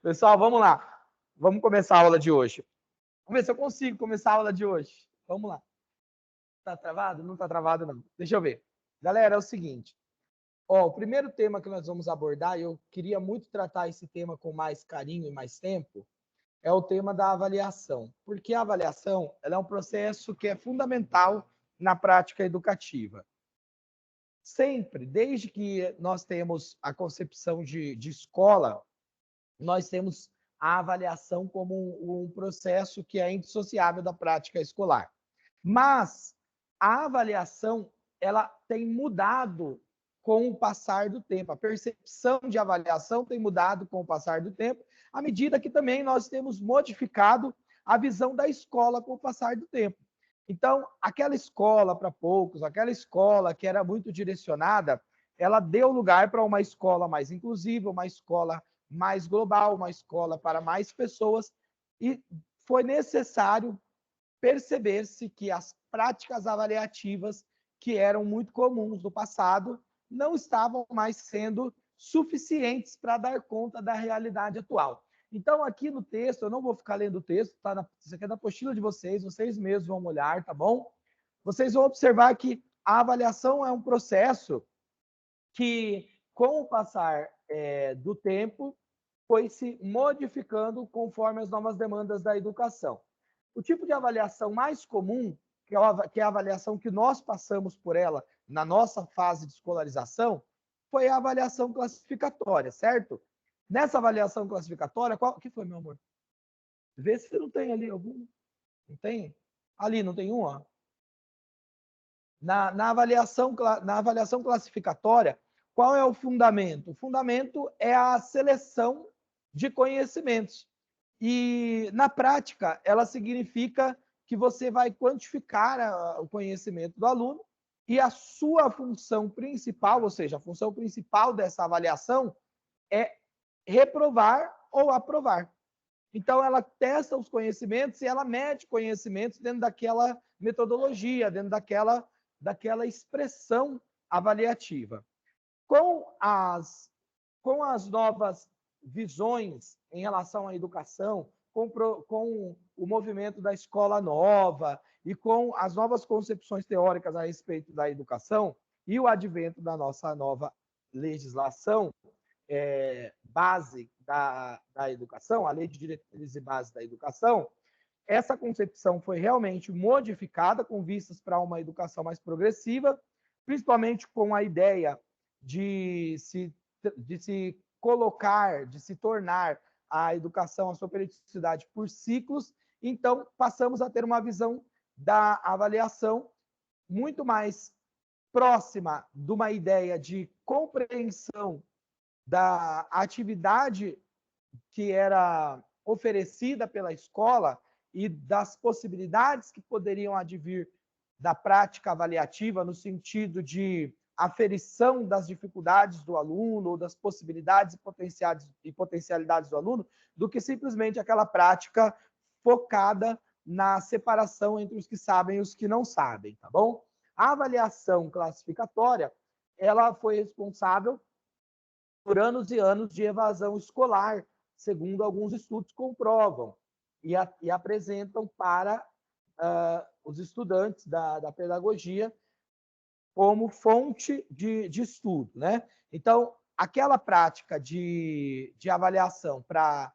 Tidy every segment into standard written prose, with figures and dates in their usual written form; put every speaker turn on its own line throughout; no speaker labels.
Pessoal, vamos lá. Vamos começar a aula de hoje. Vamos ver se eu consigo começar a aula de hoje. Vamos lá. Tá travado? Não tá travado, não. Deixa eu ver. Galera, é o seguinte. O primeiro tema que nós vamos abordar, e eu queria muito tratar esse tema com mais carinho e mais tempo, é o tema da avaliação. Porque a avaliação ela é um processo que é fundamental na prática educativa. Sempre, desde que nós temos a concepção de escola, nós temos a avaliação como um processo que é indissociável da prática escolar. Mas a avaliação ela tem mudado com o passar do tempo. A percepção de avaliação tem mudado com o passar do tempo, à medida que também nós temos modificado a visão da escola com o passar do tempo. Então, aquela escola para poucos, aquela escola que era muito direcionada, ela deu lugar para uma escola mais inclusiva, uma escola mais global, uma escola para mais pessoas, e foi necessário perceber-se que as práticas avaliativas que eram muito comuns no passado não estavam mais sendo suficientes para dar conta da realidade atual. Então, aqui no texto, eu não vou ficar lendo o texto, tá? Isso aqui é na apostila de vocês, vocês mesmos vão olhar, tá bom? Vocês vão observar que a avaliação é um processo que, com o passar do tempo, foi se modificando conforme as novas demandas da educação. O tipo de avaliação mais comum, que é a avaliação que nós passamos por ela na nossa fase de escolarização, foi a avaliação classificatória, certo? Nessa avaliação classificatória, o que foi, meu amor? Vê se não tem ali algum. Não tem? Ali, não tem um? Ó. Na avaliação classificatória, qual é o fundamento? O fundamento é a seleção de conhecimentos. E, na prática, ela significa que você vai quantificar o conhecimento do aluno e a sua função principal, ou seja, a função principal dessa avaliação é reprovar ou aprovar. Então, ela testa os conhecimentos e ela mede conhecimentos dentro daquela metodologia, dentro daquela expressão avaliativa. Com as novas visões em relação à educação, com o movimento da escola nova e com as novas concepções teóricas a respeito da educação e o advento da nossa nova legislação base da educação, a Lei de Diretrizes e Bases da Educação, essa concepção foi realmente modificada com vistas para uma educação mais progressiva, principalmente com a ideia de se colocar, de se tornar a educação, a sua periodicidade por ciclos. Então, passamos a ter uma visão da avaliação muito mais próxima de uma ideia de compreensão da atividade que era oferecida pela escola e das possibilidades que poderiam advir da prática avaliativa no sentido de aferição das dificuldades do aluno ou das possibilidades e potencialidades do aluno, do que simplesmente aquela prática focada na separação entre os que sabem e os que não sabem, tá bom? A avaliação classificatória, ela foi responsável por anos e anos de evasão escolar, segundo alguns estudos comprovam, e apresentam para os estudantes da pedagogia como fonte de estudo. Né? Então, aquela prática de avaliação para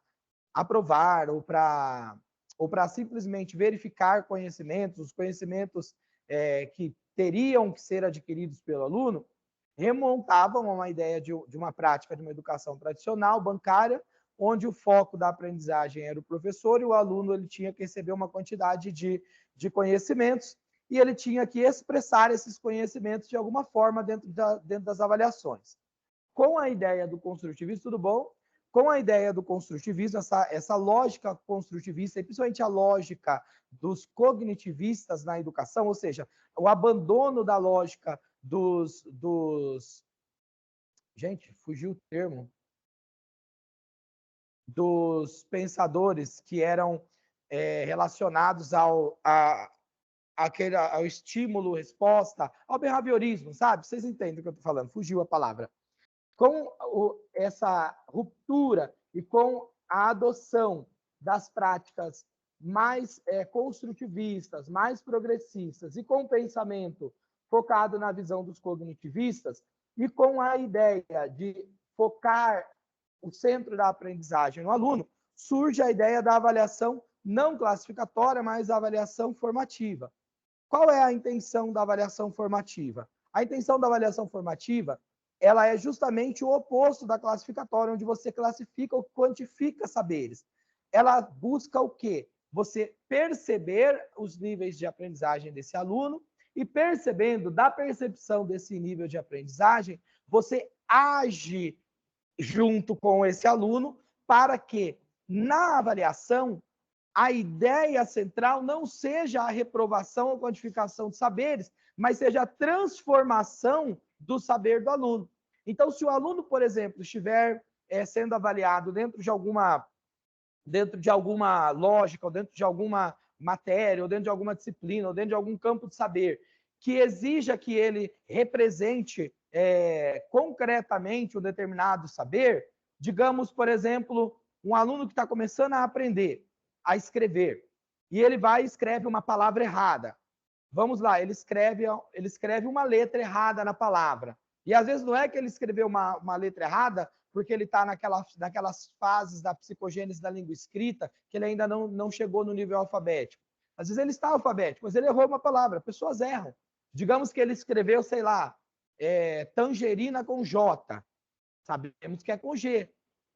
aprovar ou para simplesmente verificar conhecimentos, os conhecimentos que teriam que ser adquiridos pelo aluno, remontavam a uma ideia de uma prática de uma educação tradicional, bancária, onde o foco da aprendizagem era o professor e o aluno ele tinha que receber uma quantidade de conhecimentos e ele tinha que expressar esses conhecimentos de alguma forma dentro das avaliações. Com a ideia do construtivismo, tudo bom? Com a ideia do construtivismo, essa lógica construtivista, e principalmente a lógica dos cognitivistas na educação, ou seja, o abandono da lógica gente, fugiu o termo, dos pensadores que eram relacionados ao estímulo-resposta, ao behaviorismo, sabe? Vocês entendem o que eu estou falando, fugiu a palavra. Com essa ruptura e com a adoção das práticas mais construtivistas, mais progressistas e com pensamento focado na visão dos cognitivistas e com a ideia de focar o centro da aprendizagem no aluno, surge a ideia da avaliação não classificatória, mas a avaliação formativa. Qual é a intenção da avaliação formativa? A intenção da avaliação formativa, ela é justamente o oposto da classificatória, onde você classifica ou quantifica saberes. Ela busca o quê? Você perceber os níveis de aprendizagem desse aluno e, percebendo da percepção desse nível de aprendizagem, você age junto com esse aluno para que, na avaliação, a ideia central não seja a reprovação ou quantificação de saberes, mas seja a transformação do saber do aluno. Então, se o aluno, por exemplo, estiver sendo avaliado dentro de alguma lógica, ou dentro de alguma matéria, ou dentro de alguma disciplina, ou dentro de algum campo de saber, que exija que ele represente concretamente um determinado saber, digamos, por exemplo, um aluno que está começando a aprender a escrever, e ele vai e escreve uma palavra errada. Vamos lá, ele escreve uma letra errada na palavra. E às vezes não é que ele escreveu uma letra errada porque ele está naquelas fases da psicogênese da língua escrita que ele ainda não chegou no nível alfabético. Às vezes ele está alfabético, mas ele errou uma palavra. Pessoas erram. Digamos que ele escreveu, sei lá, tangerina com J. Sabemos que é com G.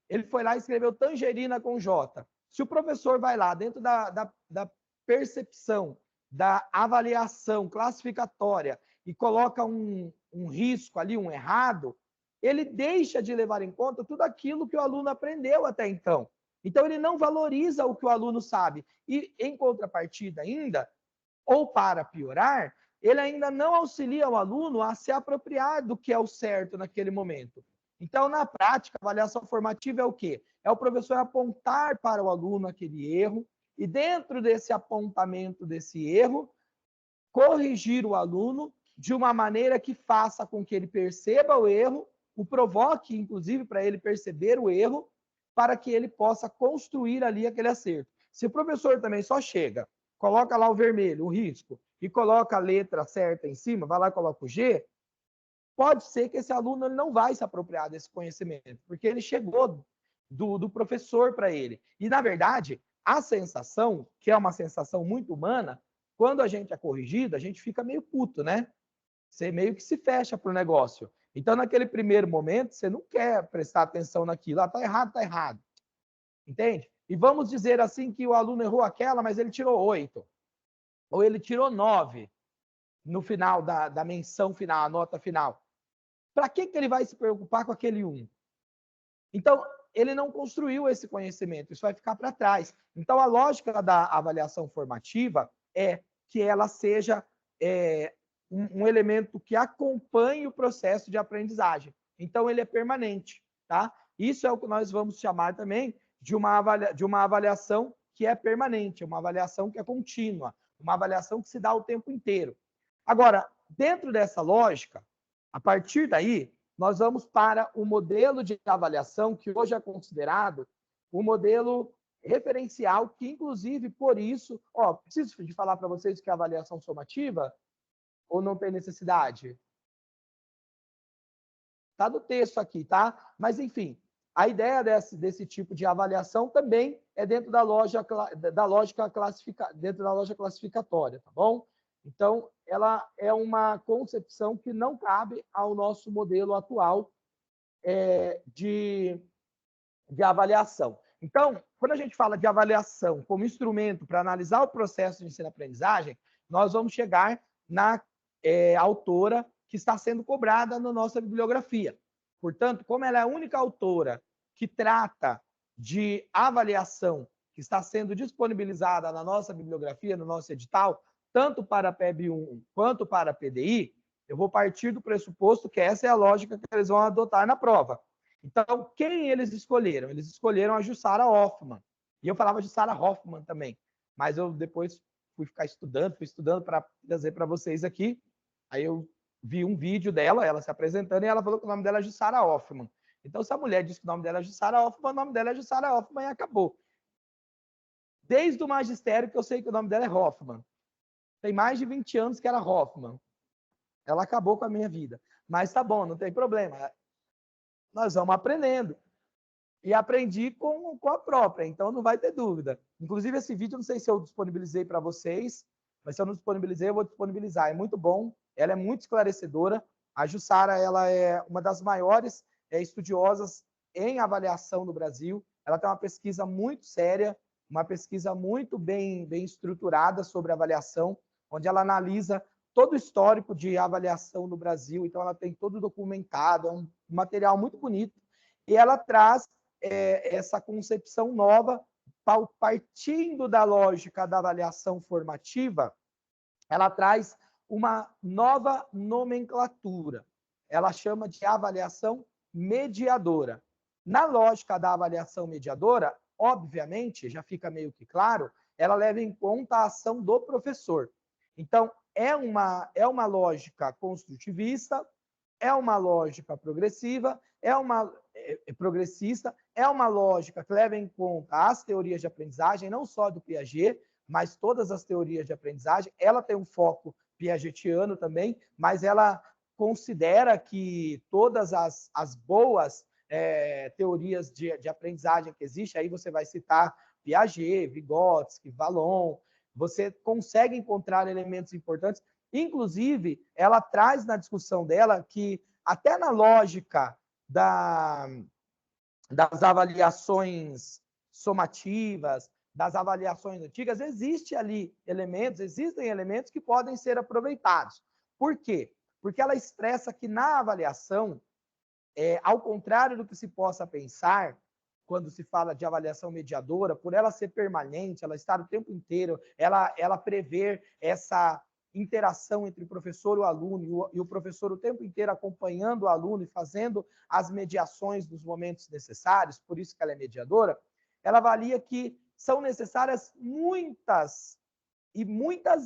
Ele foi lá e escreveu tangerina com J. Se o professor vai lá, dentro da percepção, da avaliação classificatória, e coloca um risco ali, um errado, ele deixa de levar em conta tudo aquilo que o aluno aprendeu até então. Então, ele não valoriza o que o aluno sabe. E, em contrapartida ainda, ou para piorar, ele ainda não auxilia o aluno a se apropriar do que é o certo naquele momento. Então, na prática, a avaliação formativa é o quê? É o professor apontar para o aluno aquele erro e, dentro desse apontamento desse erro, corrigir o aluno de uma maneira que faça com que ele perceba o erro, o provoque, inclusive, para ele perceber o erro, para que ele possa construir ali aquele acerto. Se o professor também só chega, coloca lá o vermelho, o risco, e coloca a letra certa em cima, vai lá e coloca o G, pode ser que esse aluno ele não vai se apropriar desse conhecimento, porque ele chegou do professor para ele. E, na verdade, a sensação, que é uma sensação muito humana, quando a gente é corrigido, a gente fica meio puto, né? Você meio que se fecha para o negócio. Então, naquele primeiro momento, você não quer prestar atenção naquilo. Ah, tá errado, tá errado. Entende? E vamos dizer assim que o aluno errou aquela, mas ele tirou 8. Ou ele tirou 9 no final da menção final, a nota final. Para que ele vai se preocupar com aquele 1? Então, ele não construiu esse conhecimento, isso vai ficar para trás. Então, a lógica da avaliação formativa é que ela seja um elemento que acompanhe o processo de aprendizagem. Então, ele é permanente, tá? Isso é o que nós vamos chamar também de uma avaliação que é permanente, uma avaliação que é contínua, uma avaliação que se dá o tempo inteiro. Agora, dentro dessa lógica, a partir daí, nós vamos para o modelo de avaliação que hoje é considerado o modelo referencial, que inclusive por isso, preciso de falar para vocês que é a avaliação somativa ou não tem necessidade? Está no texto aqui, tá? Mas enfim, a ideia desse tipo de avaliação também é dentro da lógica classificatória, tá bom? Então, ela é uma concepção que não cabe ao nosso modelo atual de avaliação. Então, quando a gente fala de avaliação como instrumento para analisar o processo de ensino-aprendizagem, nós vamos chegar na autora que está sendo cobrada na nossa bibliografia. Portanto, como ela é a única autora que trata de avaliação que está sendo disponibilizada na nossa bibliografia, no nosso edital, tanto para a PEB1 quanto para a PDI, eu vou partir do pressuposto que essa é a lógica que eles vão adotar na prova. Então, quem eles escolheram? Eles escolheram a Jussara Hoffmann. E eu falava Jussara Hoffmann também, mas eu depois fui estudando para trazer para vocês aqui. Aí eu vi um vídeo dela, ela se apresentando, e ela falou que o nome dela é Jussara Hoffmann. Então, se a mulher diz que o nome dela é Jussara Hoffmann, o nome dela é Jussara Hoffmann e acabou. Desde o magistério que eu sei que o nome dela é Hoffmann. Tem mais de 20 anos que era Hoffmann. Ela acabou com a minha vida. Mas tá bom, não tem problema. Nós vamos aprendendo. E aprendi com a própria, então não vai ter dúvida. Inclusive, esse vídeo, não sei se eu disponibilizei para vocês, mas se eu não disponibilizei, eu vou disponibilizar. É muito bom, ela é muito esclarecedora. A Jussara, ela é uma das maiores estudiosas em avaliação no Brasil. Ela tem uma pesquisa muito séria, uma pesquisa muito bem estruturada sobre avaliação, onde ela analisa todo o histórico de avaliação no Brasil. Então, ela tem todo documentado, é um material muito bonito. E ela traz essa concepção nova, partindo da lógica da avaliação formativa, ela traz uma nova nomenclatura. Ela chama de avaliação mediadora. Na lógica da avaliação mediadora, obviamente, já fica meio que claro, ela leva em conta a ação do professor. Então, é uma lógica construtivista, é uma lógica progressiva, progressista, é uma lógica que leva em conta as teorias de aprendizagem, não só do Piaget, mas todas as teorias de aprendizagem. Ela tem um foco piagetiano também, mas ela considera que todas as boas teorias de aprendizagem que existem, aí você vai citar Piaget, Vygotsky, Vallon, você consegue encontrar elementos importantes. Inclusive, ela traz na discussão dela que, até na lógica das avaliações somativas, das avaliações antigas, existem elementos que podem ser aproveitados. Por quê? Porque ela expressa que na avaliação, ao contrário do que se possa pensar, quando se fala de avaliação mediadora, por ela ser permanente, ela estar o tempo inteiro, ela prever essa interação entre o professor e o aluno, e o professor o tempo inteiro acompanhando o aluno e fazendo as mediações nos momentos necessários, por isso que ela é mediadora, ela avalia que são necessárias muitas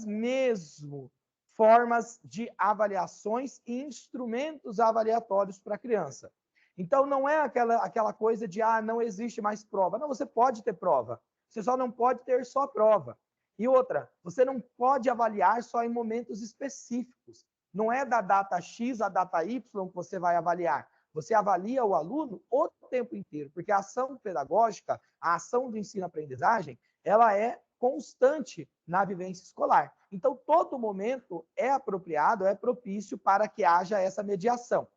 mesmo formas de avaliações e instrumentos avaliatórios para a criança. Então, não é aquela coisa de, não existe mais prova. Não, você pode ter prova. Você só não pode ter só prova. E outra, você não pode avaliar só em momentos específicos. Não é da data X à data Y que você vai avaliar. Você avalia o aluno o tempo inteiro, porque a ação pedagógica, a ação do ensino-aprendizagem, ela é constante na vivência escolar. Então, todo momento é apropriado, é propício para que haja essa mediação.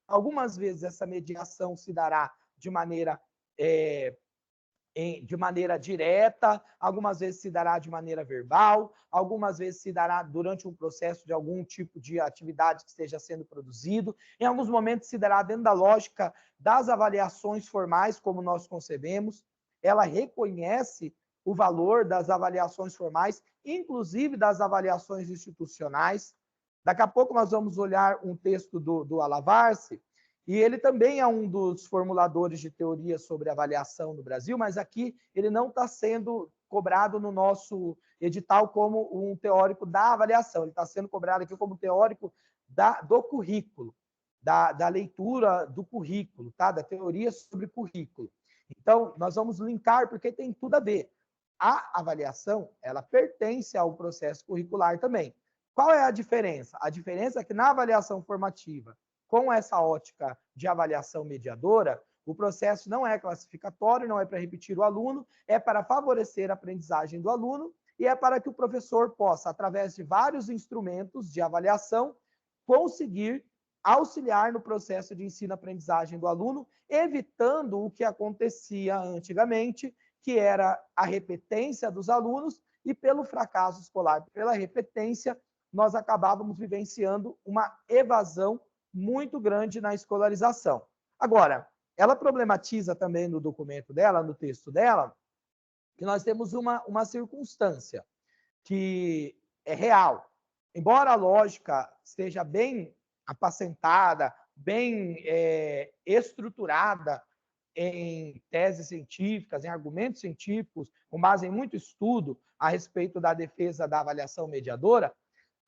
Algumas vezes essa mediação se dará de maneira direta, algumas vezes se dará de maneira verbal, algumas vezes se dará durante um processo de algum tipo de atividade que esteja sendo produzido, em alguns momentos se dará dentro da lógica das avaliações formais, como nós concebemos. Ela reconhece o valor das avaliações formais, inclusive das avaliações institucionais. Daqui a pouco nós vamos olhar um texto do Alavarce, e ele também é um dos formuladores de teoria sobre avaliação no Brasil, mas aqui ele não está sendo cobrado no nosso edital como um teórico da avaliação, ele está sendo cobrado aqui como teórico do currículo, da leitura do currículo, tá? Da teoria sobre currículo. Então, nós vamos linkar, porque tem tudo a ver. A avaliação, ela pertence ao processo curricular também. Qual é a diferença? A diferença é que na avaliação formativa, com essa ótica de avaliação mediadora, o processo não é classificatório, não é para repetir o aluno, é para favorecer a aprendizagem do aluno e é para que o professor possa, através de vários instrumentos de avaliação, conseguir auxiliar no processo de ensino-aprendizagem do aluno, evitando o que acontecia antigamente, que era a repetência dos alunos, e pelo fracasso escolar, pela repetência, nós acabávamos vivenciando uma evasão muito grande na escolarização. Agora, ela problematiza também no documento dela, no texto dela, que nós temos uma circunstância que é real. Embora a lógica esteja bem apacentada, bem estruturada em teses científicas, em argumentos científicos, com base em muito estudo a respeito da defesa da avaliação mediadora,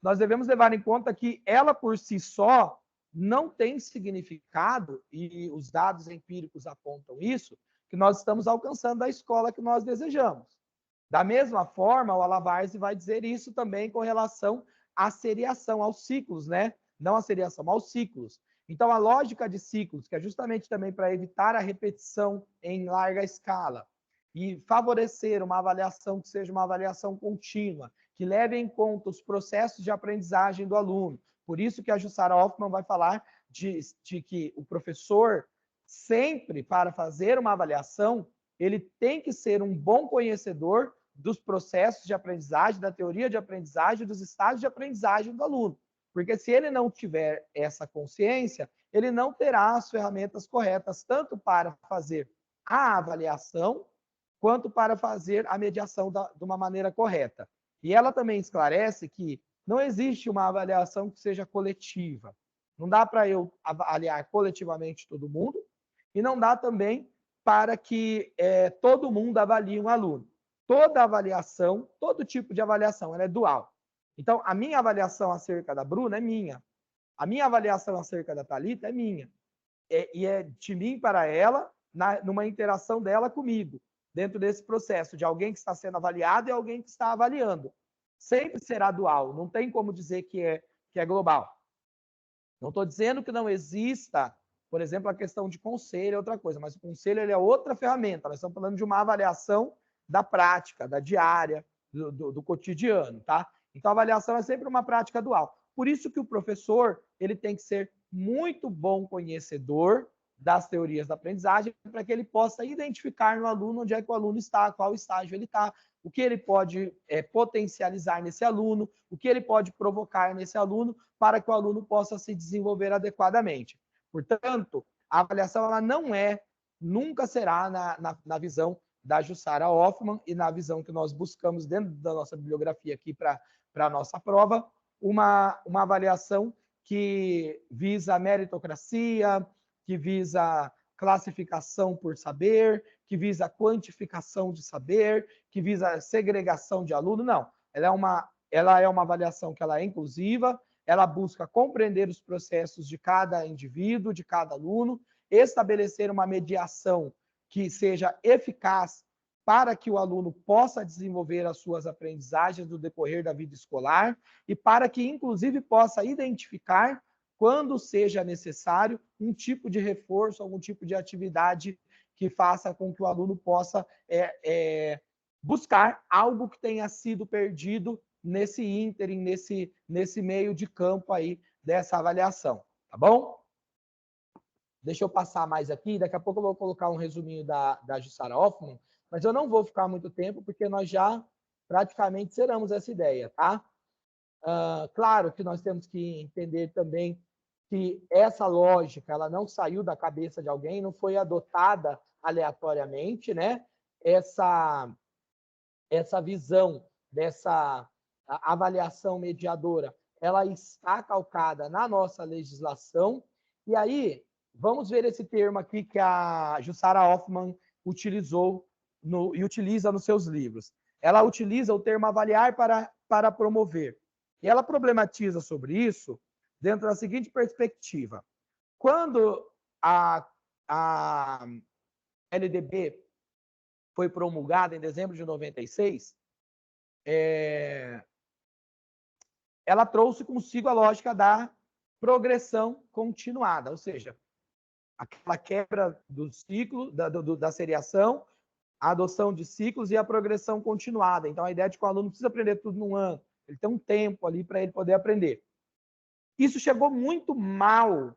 nós devemos levar em conta que ela, por si só, não tem significado, e os dados empíricos apontam isso, que nós estamos alcançando a escola que nós desejamos. Da mesma forma, o Alavarzi vai dizer isso também com relação à seriação, aos ciclos, né? Não à seriação, aos ciclos. Então, a lógica de ciclos, que é justamente também para evitar a repetição em larga escala e favorecer uma avaliação que seja uma avaliação contínua, que leve em conta os processos de aprendizagem do aluno. Por isso que a Jussara Hoffmann vai falar de que o professor, sempre para fazer uma avaliação, ele tem que ser um bom conhecedor dos processos de aprendizagem, da teoria de aprendizagem, dos estágios de aprendizagem do aluno. Porque se ele não tiver essa consciência, ele não terá as ferramentas corretas, tanto para fazer a avaliação, quanto para fazer a mediação de uma maneira correta. E ela também esclarece que não existe uma avaliação que seja coletiva. Não dá para eu avaliar coletivamente todo mundo, e não dá também para que todo mundo avalie um aluno. Toda avaliação, todo tipo de avaliação, ela é dual. Então, a minha avaliação acerca da Bruna é minha. A minha avaliação acerca da Thalita é minha. E é de mim para ela, numa interação dela comigo, dentro desse processo de alguém que está sendo avaliado e alguém que está avaliando. Sempre será dual, não tem como dizer que é global. Não estou dizendo que não exista, por exemplo, a questão de conselho é outra coisa, mas o conselho ele é outra ferramenta. Nós estamos falando de uma avaliação da prática, da diária, do cotidiano, tá? Então, a avaliação é sempre uma prática dual. Por isso que o professor ele tem que ser muito bom conhecedor das teorias da aprendizagem para que ele possa identificar no aluno onde é que o aluno está, qual estágio ele está, o que ele pode potencializar nesse aluno, o que ele pode provocar nesse aluno para que o aluno possa se desenvolver adequadamente. Portanto, a avaliação ela não nunca será na visão da Jussara Hoffmann e na visão que nós buscamos dentro da nossa bibliografia aqui para a nossa prova, uma avaliação que visa a meritocracia, que visa classificação por saber, que visa quantificação de saber, que visa segregação de aluno. Não, ela é uma avaliação que ela é inclusiva, ela busca compreender os processos de cada indivíduo, de cada aluno, estabelecer uma mediação que seja eficaz para que o aluno possa desenvolver as suas aprendizagens no decorrer da vida escolar e para que, inclusive, possa identificar, quando seja necessário, um tipo de reforço, algum tipo de atividade que faça com que o aluno possa buscar algo que tenha sido perdido nesse ínterim, nesse meio de campo aí dessa avaliação, tá bom? Deixa eu passar mais aqui, daqui a pouco eu vou colocar um resuminho da Jussara Hoffmann, mas eu não vou ficar muito tempo, porque nós já praticamente zeramos essa ideia, tá? Claro que nós temos que entender também que essa lógica ela não saiu da cabeça de alguém, não foi adotada aleatoriamente, né? Essa visão dessa avaliação mediadora, ela está calcada na nossa legislação. E aí, vamos ver esse termo aqui que a Jussara Hoffmann utilizou e utiliza nos seus livros. Ela utiliza o termo avaliar para promover. E ela problematiza sobre isso dentro da seguinte perspectiva. Quando a LDB foi promulgada em dezembro de 96, ela trouxe consigo a lógica da progressão continuada, ou seja, aquela quebra do ciclo, da seriação, a adoção de ciclos e a progressão continuada. Então, a ideia de que o aluno precisa aprender tudo num ano, ele tem um tempo ali para ele poder aprender. Isso chegou muito mal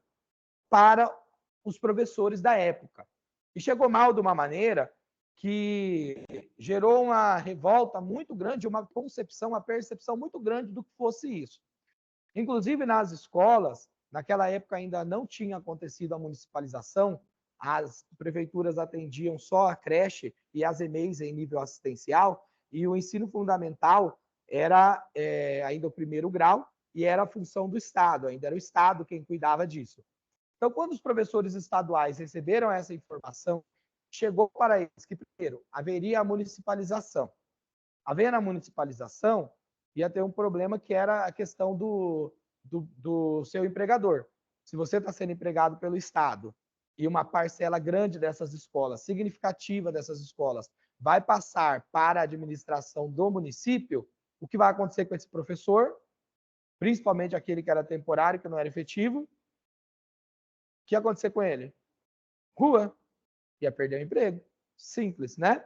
para os professores da época. E chegou mal de uma maneira que gerou uma revolta muito grande, uma concepção, uma percepção muito grande do que fosse isso. Inclusive, nas escolas, naquela época ainda não tinha acontecido a municipalização, as prefeituras atendiam só a creche e as EMEIs em nível assistencial, e o ensino fundamental era ainda o primeiro grau, e era a função do Estado, ainda era o Estado quem cuidava disso. Então, quando os professores estaduais receberam essa informação, chegou para eles que, primeiro, haveria a municipalização. Havendo a municipalização, ia ter um problema que era a questão do seu empregador. se você está sendo empregado pelo Estado e uma parcela grande dessas escolas, significativa dessas escolas, vai passar para a administração do município, o que vai acontecer com esse professor, principalmente aquele que era temporário, que não era efetivo, o que ia acontecer com ele? Rua, ia perder o emprego. Simples, né?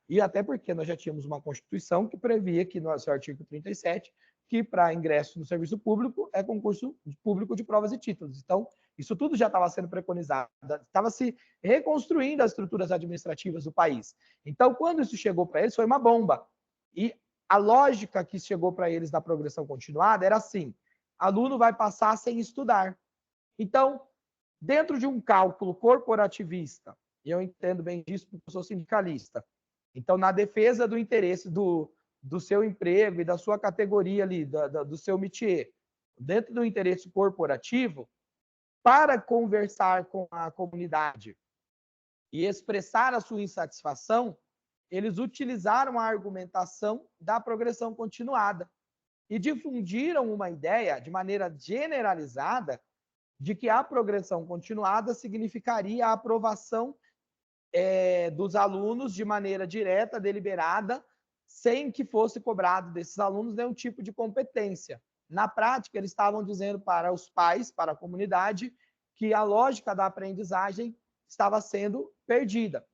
E até porque nós já tínhamos uma Constituição que previa que, no seu artigo 37, que para ingresso no serviço público é concurso público de provas e títulos. Então, isso tudo já estava sendo preconizado, estava se reconstruindo as estruturas administrativas do país. Então, quando isso chegou para eles, foi uma bomba. E a lógica que chegou para eles da progressão continuada era assim: aluno vai passar sem estudar. Então, dentro de um cálculo corporativista, e eu entendo bem disso porque eu sou sindicalista, então, na defesa do interesse do seu emprego e da sua categoria ali, do seu métier, dentro do interesse corporativo, para conversar com a comunidade e expressar a sua insatisfação, eles utilizaram a argumentação da progressão continuada e difundiram uma ideia de maneira generalizada de que a progressão continuada significaria a aprovação dos alunos de maneira direta, deliberada, sem que fosse cobrado desses alunos nenhum tipo de competência. Na prática, eles estavam dizendo para os pais, para a comunidade, que a lógica da aprendizagem estava sendo perdida.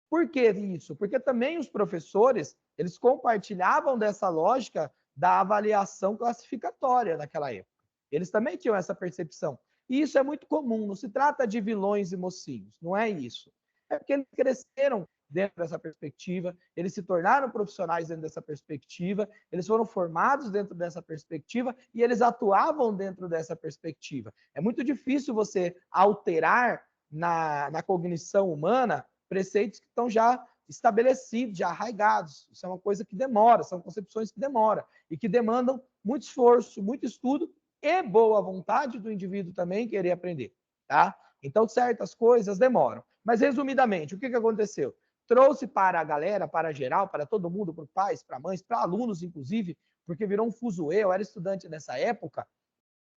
Por que isso? Porque também os professores, eles compartilhavam dessa lógica da avaliação classificatória naquela época. Eles também tinham essa percepção. E isso é muito comum, não se trata de vilões e mocinhos, não é isso. É porque eles cresceram dentro dessa perspectiva, eles se tornaram profissionais dentro dessa perspectiva, eles foram formados dentro dessa perspectiva e eles atuavam dentro dessa perspectiva. É muito difícil você alterar na cognição humana preceitos que estão já estabelecidos, já arraigados. Isso é uma coisa que demora, são concepções que demoram e que demandam muito esforço, muito estudo e boa vontade do indivíduo também querer aprender, tá? Então, certas coisas demoram. Mas, resumidamente, o que aconteceu? Trouxe para a galera, para geral, para todo mundo, para pais, para mães, para alunos, inclusive, porque virou um fuzuê, eu era estudante nessa época,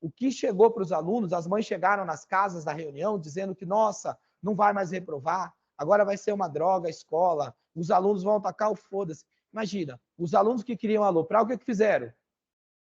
o que chegou para os alunos, as mães chegaram nas casas da reunião dizendo que, nossa, não vai mais reprovar, agora vai ser uma droga a escola, os alunos vão atacar o foda-se. Imagina, os alunos que queriam aloprar, o que fizeram?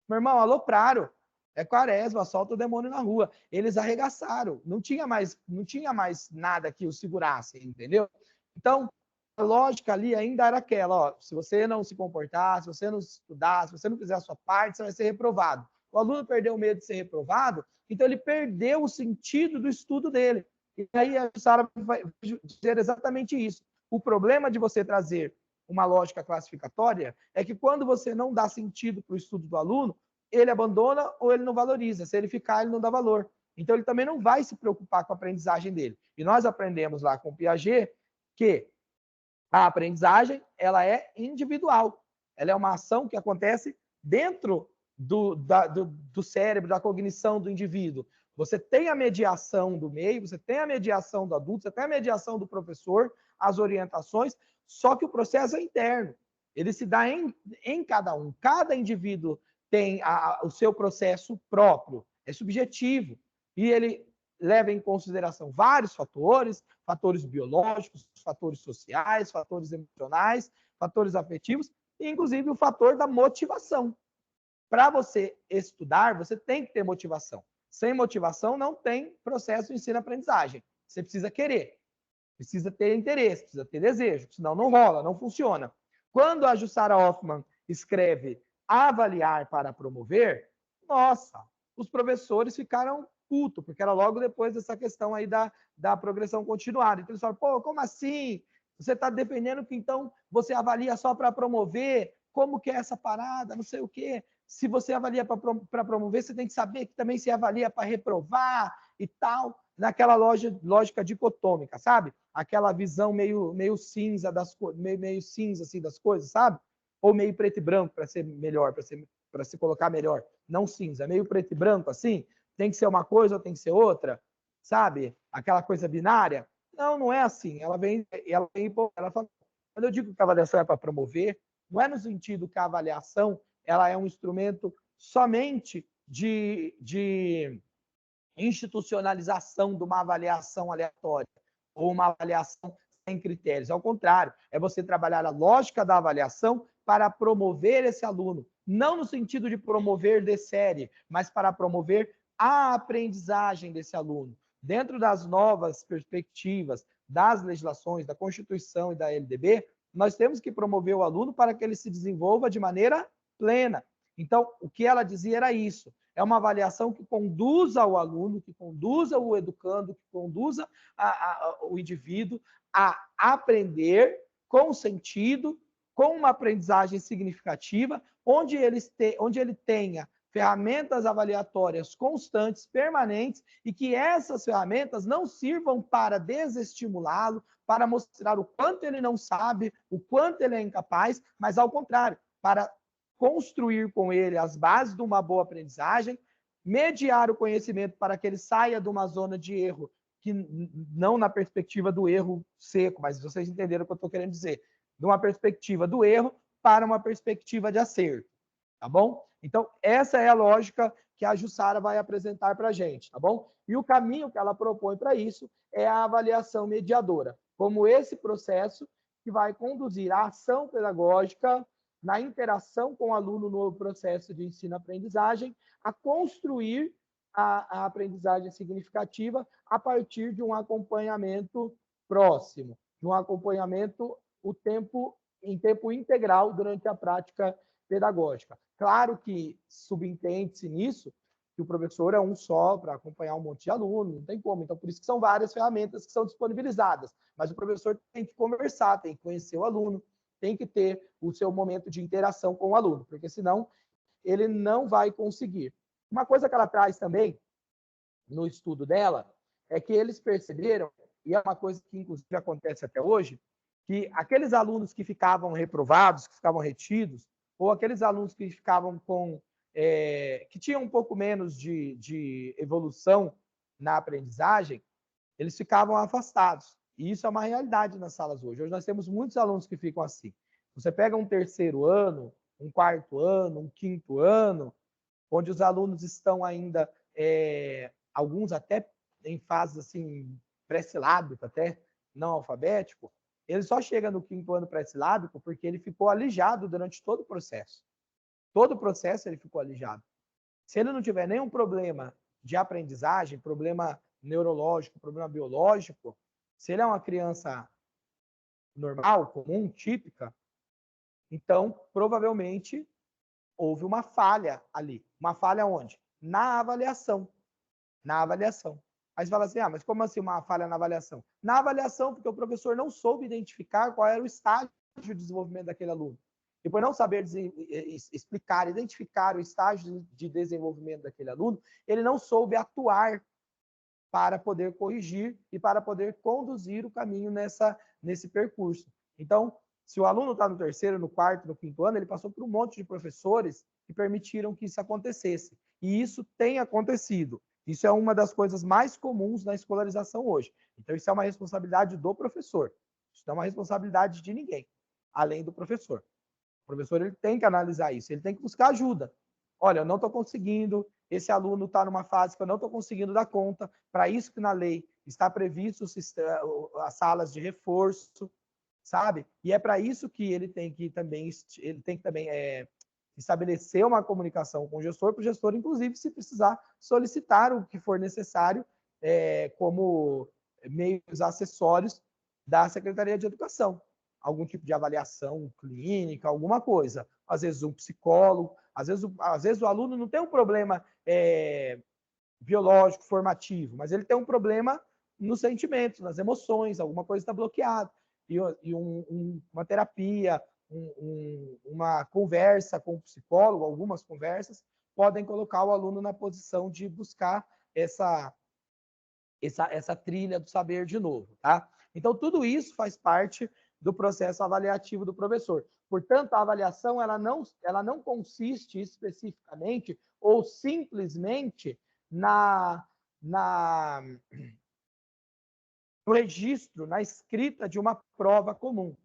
Meu irmão, alopraram. É quaresma, solta o demônio na rua. Eles arregaçaram. Não tinha mais nada que os segurasse, entendeu? Então, a lógica ali ainda era aquela, ó, se você não se comportar, se você não estudar, se você não fizer a sua parte, você vai ser reprovado. O aluno perdeu o medo de ser reprovado, então ele perdeu o sentido do estudo dele. E aí a Sara vai dizer exatamente isso. O problema de você trazer uma lógica classificatória é que quando você não dá sentido para o estudo do aluno, ele abandona ou ele não valoriza. Se ele ficar, ele não dá valor. Então, ele também não vai se preocupar com a aprendizagem dele. E nós aprendemos lá com o Piaget que a aprendizagem ela é individual. Ela é uma ação que acontece dentro do cérebro, da cognição do indivíduo. Você tem a mediação do meio, você tem a mediação do adulto, você tem a mediação do professor, as orientações, só que o processo é interno. Ele se dá em cada um. Cada indivíduo tem o seu processo próprio, é subjetivo. E ele leva em consideração vários fatores, fatores biológicos, fatores sociais, fatores emocionais, fatores afetivos, e inclusive o fator da motivação. Para você estudar, você tem que ter motivação. Sem motivação, não tem processo de ensino-aprendizagem. Você precisa querer, precisa ter interesse, precisa ter desejo, senão não rola, não funciona. Quando a Jussara Hoffmann escreve avaliar para promover, nossa, os professores ficaram putos, porque era logo depois dessa questão aí da progressão continuada. Então eles falaram, pô, como assim? Você está defendendo que então você avalia só para promover? Como que é essa parada? Não sei o quê. Se você avalia para promover, você tem que saber que também se avalia para reprovar e tal, naquela lógica dicotômica, sabe? Aquela visão meio cinza meio cinza assim das coisas, sabe? Ou meio preto e branco para ser melhor, para se colocar melhor, não cinza, meio preto e branco assim, tem que ser uma coisa ou tem que ser outra, sabe? Aquela coisa binária. Não, não é assim. Ela fala, quando eu digo que a avaliação é para promover, não é no sentido que a avaliação ela é um instrumento somente de institucionalização de uma avaliação aleatória ou uma avaliação sem critérios. Ao contrário, é você trabalhar a lógica da avaliação para promover esse aluno, não no sentido de promover de série, mas para promover a aprendizagem desse aluno. Dentro das novas perspectivas das legislações, da Constituição e da LDB, nós temos que promover o aluno para que ele se desenvolva de maneira plena. Então, o que ela dizia era isso. É uma avaliação que conduza o aluno, que conduza o educando, que conduza o indivíduo a aprender com sentido, com uma aprendizagem significativa, onde ele tenha ferramentas avaliatórias constantes, permanentes, e que essas ferramentas não sirvam para desestimulá-lo, para mostrar o quanto ele não sabe, o quanto ele é incapaz, mas, ao contrário, para construir com ele as bases de uma boa aprendizagem, mediar o conhecimento para que ele saia de uma zona de erro, que não na perspectiva do erro seco, mas vocês entenderam o que eu estou querendo dizer, de uma perspectiva do erro para uma perspectiva de acerto, tá bom? Então, essa é a lógica que a Jussara vai apresentar para a gente, tá bom? E o caminho que ela propõe para isso é a avaliação mediadora, como esse processo que vai conduzir a ação pedagógica na interação com o aluno no processo de ensino-aprendizagem, a construir a aprendizagem significativa a partir de um acompanhamento próximo, de um acompanhamento em tempo integral durante a prática pedagógica. Claro que subentende-se nisso que o professor é um só para acompanhar um monte de aluno, não tem como. Então, por isso que são várias ferramentas que são disponibilizadas. Mas o professor tem que conversar, tem que conhecer o aluno, tem que ter o seu momento de interação com o aluno, porque senão ele não vai conseguir. Uma coisa que ela traz também no estudo dela é que eles perceberam, e é uma coisa que inclusive acontece até hoje, que aqueles alunos que ficavam reprovados, que ficavam retidos, ou aqueles alunos que ficavam que tinham um pouco menos de evolução na aprendizagem, eles ficavam afastados. E isso é uma realidade nas salas hoje. Hoje nós temos muitos alunos que ficam assim. Você pega um terceiro ano, um quarto ano, um quinto ano, onde os alunos estão ainda, alguns até em fase assim, pré-silábica, até não alfabético, ele só chega no quinto ano pré-silábico porque ele ficou alijado durante todo o processo. Todo o processo ele ficou alijado. Se ele não tiver nenhum problema de aprendizagem, problema neurológico, problema biológico, se ele é uma criança normal, comum, típica, então provavelmente houve uma falha ali. Uma falha onde? Na avaliação. Na avaliação. Aí você fala assim, mas como assim uma falha na avaliação? Na avaliação, porque o professor não soube identificar qual era o estágio de desenvolvimento daquele aluno. E por não saber explicar, identificar o estágio de desenvolvimento daquele aluno, ele não soube atuar para poder corrigir e para poder conduzir o caminho nesse percurso. Então, se o aluno está no terceiro, no quarto, no quinto ano, ele passou por um monte de professores que permitiram que isso acontecesse. E isso tem acontecido. Isso é uma das coisas mais comuns na escolarização hoje. Então, isso é uma responsabilidade do professor. Isso não é uma responsabilidade de ninguém, além do professor. O professor ele tem que analisar isso, ele tem que buscar ajuda. Olha, eu não estou conseguindo, esse aluno está numa fase que eu não estou conseguindo dar conta, para isso que na lei está previsto as salas de reforço, sabe? E é para isso que ele tem que também estabelecer uma comunicação com o gestor, para o gestor, inclusive, se precisar, solicitar o que for necessário como meios acessórios da Secretaria de Educação. Algum tipo de avaliação clínica, alguma coisa. Às vezes um psicólogo, às vezes o aluno não tem um problema biológico, formativo, mas ele tem um problema nos sentimentos, nas emoções, alguma coisa está bloqueada. E uma terapia, uma conversa com o psicólogo, algumas conversas, podem colocar o aluno na posição de buscar essa trilha do saber de novo, tá? Então, tudo isso faz parte do processo avaliativo do professor. Portanto, a avaliação ela não consiste especificamente ou simplesmente no registro, na escrita de uma prova comum.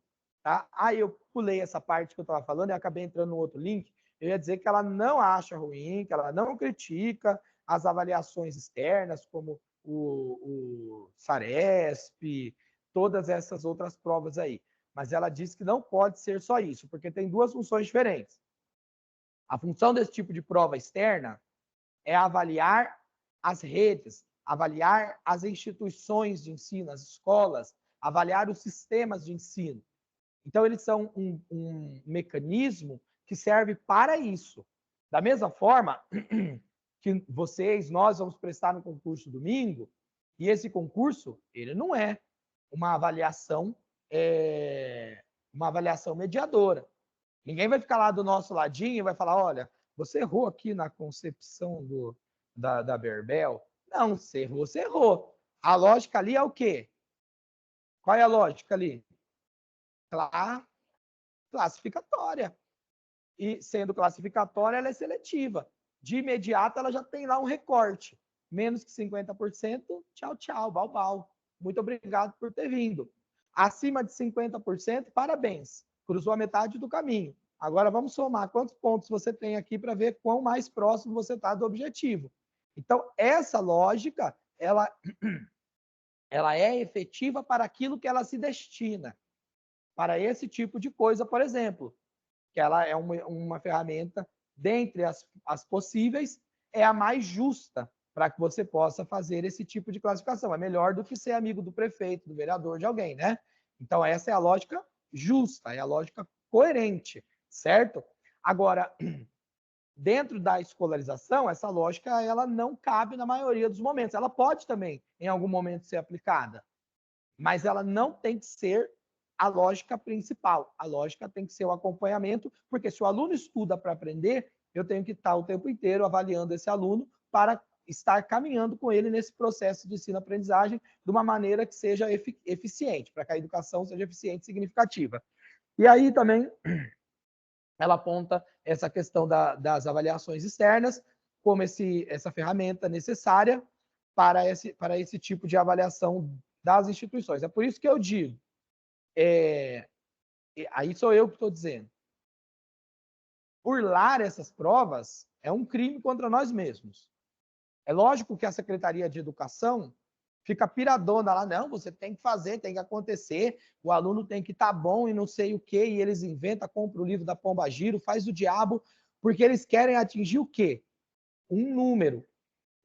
Tá? Eu pulei essa parte que eu estava falando e acabei entrando no outro link. Eu ia dizer que ela não acha ruim, que ela não critica as avaliações externas, como o SARESP, todas essas outras provas aí. Mas ela diz que não pode ser só isso, porque tem duas funções diferentes. A função desse tipo de prova externa é avaliar as redes, avaliar as instituições de ensino, as escolas, avaliar os sistemas de ensino. Então, eles são um mecanismo que serve para isso. Da mesma forma que nós vamos prestar no concurso domingo, e esse concurso, ele não é uma avaliação mediadora. Ninguém vai ficar lá do nosso ladinho e vai falar, olha, você errou aqui na concepção da Berbel. Não, você errou, você errou. A lógica ali é o quê? Qual é a lógica ali? Classificatória. E sendo classificatória, ela é seletiva. De imediato, ela já tem lá um recorte. Menos que 50%, tchau, tchau, bau, bau. Muito obrigado por ter vindo. Acima de 50%, parabéns. Cruzou a metade do caminho. Agora vamos somar quantos pontos você tem aqui para ver quão mais próximo você está do objetivo. Então, essa lógica, ela é efetiva para aquilo que ela se destina. Para esse tipo de coisa, por exemplo, que ela é uma ferramenta, dentre as possíveis, é a mais justa para que você possa fazer esse tipo de classificação. É melhor do que ser amigo do prefeito, do vereador, de alguém, né? Então, essa é a lógica justa, é a lógica coerente, certo? Agora, dentro da escolarização, essa lógica ela não cabe na maioria dos momentos. Ela pode também, em algum momento, ser aplicada, mas ela não tem que ser a lógica principal. A lógica tem que ser o acompanhamento, porque se o aluno estuda para aprender, eu tenho que estar o tempo inteiro avaliando esse aluno para estar caminhando com ele nesse processo de ensino-aprendizagem de uma maneira que seja eficiente, para que a educação seja eficiente e significativa. E aí também ela aponta essa questão das avaliações externas como essa ferramenta necessária para esse tipo de avaliação das instituições. É por isso que eu digo, aí sou eu que estou dizendo, burlar essas provas é um crime contra nós mesmos. É lógico que a Secretaria de Educação fica piradona lá, não, você tem que fazer, tem que acontecer, o aluno tem que estar bom e não sei o quê, e eles inventam, compram o livro da Pombagiro, faz o diabo, porque eles querem atingir o quê? Um número.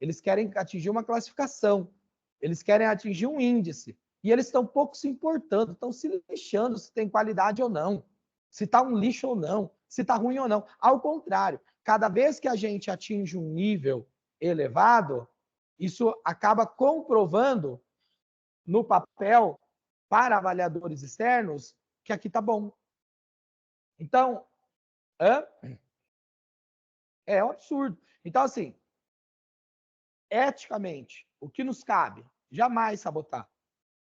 Eles querem atingir uma classificação. Eles querem atingir um índice. E eles estão pouco se importando, estão se lixando se tem qualidade ou não, se está um lixo ou não, se está ruim ou não. Ao contrário, cada vez que a gente atinge um nível elevado, isso acaba comprovando no papel para avaliadores externos que aqui está bom. Então, é um absurdo. Então, assim, eticamente, o que nos cabe? Jamais sabotar.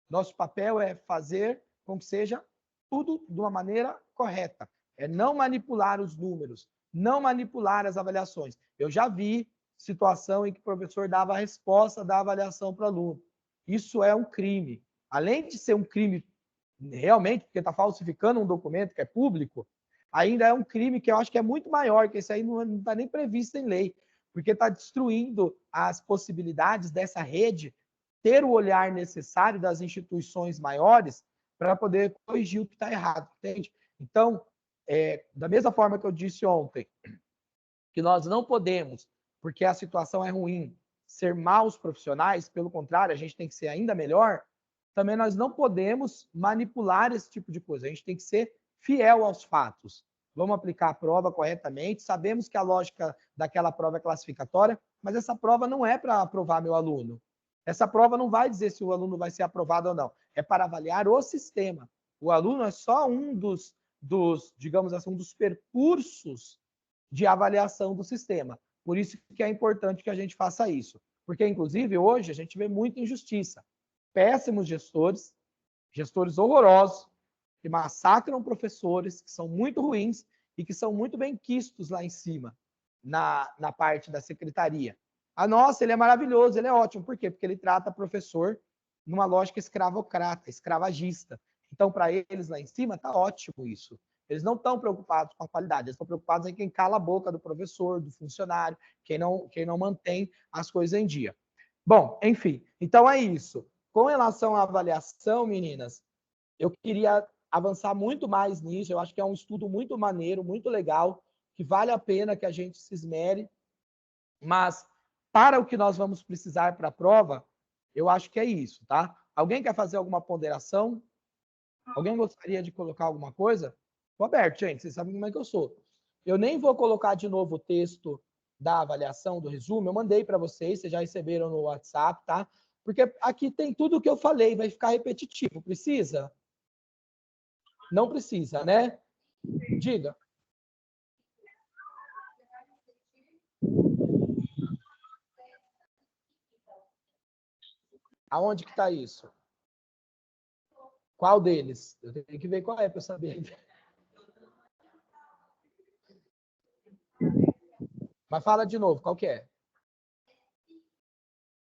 Nosso papel é fazer com que seja tudo de uma maneira correta. É não manipular os números, não manipular as avaliações. Eu já vi situação em que o professor dava a resposta da avaliação para o aluno. Isso é um crime. Além de ser um crime realmente, porque está falsificando um documento que é público, ainda é um crime que eu acho que é muito maior, que isso aí não está nem previsto em lei, porque está destruindo as possibilidades dessa rede ter o olhar necessário das instituições maiores para poder corrigir o que está errado, entende? Então, da mesma forma que eu disse ontem, que nós não podemos, porque a situação é ruim, ser maus profissionais, pelo contrário, a gente tem que ser ainda melhor, também nós não podemos manipular esse tipo de coisa, a gente tem que ser fiel aos fatos. Vamos aplicar a prova corretamente, sabemos que a lógica daquela prova é classificatória, mas essa prova não é para aprovar meu aluno. Essa prova não vai dizer se o aluno vai ser aprovado ou não, é para avaliar o sistema. O aluno é só um dos digamos assim, um dos percursos de avaliação do sistema. Por isso que é importante que a gente faça isso. Porque, inclusive, hoje a gente vê muita injustiça. Péssimos gestores horrorosos, que massacram professores, que são muito ruins e que são muito bem quistos lá em cima, na parte da secretaria. Nossa, ele é maravilhoso, ele é ótimo. Por quê? Porque ele trata professor numa lógica escravocrata, escravagista. Então, para eles lá em cima, está ótimo isso. Eles não estão preocupados com a qualidade, eles estão preocupados em quem cala a boca do professor, do funcionário, quem não mantém as coisas em dia. Bom, enfim, então é isso. Com relação à avaliação, meninas, eu queria avançar muito mais nisso. Eu acho que é um estudo muito maneiro, muito legal, que vale a pena que a gente se esmere. Mas, para o que nós vamos precisar para a prova, eu acho que é isso, tá? Alguém quer fazer alguma ponderação? Alguém gostaria de colocar alguma coisa? Estou aberto, gente. Vocês sabem como é que eu sou. Eu nem vou colocar de novo o texto da avaliação, do resumo. Eu mandei para vocês já receberam no WhatsApp, tá? Porque aqui tem tudo o que eu falei, vai ficar repetitivo. Precisa? Não precisa, né? Diga. Aonde que está isso? Qual deles? Eu tenho que ver qual é para saber. Mas fala de novo, qual que é?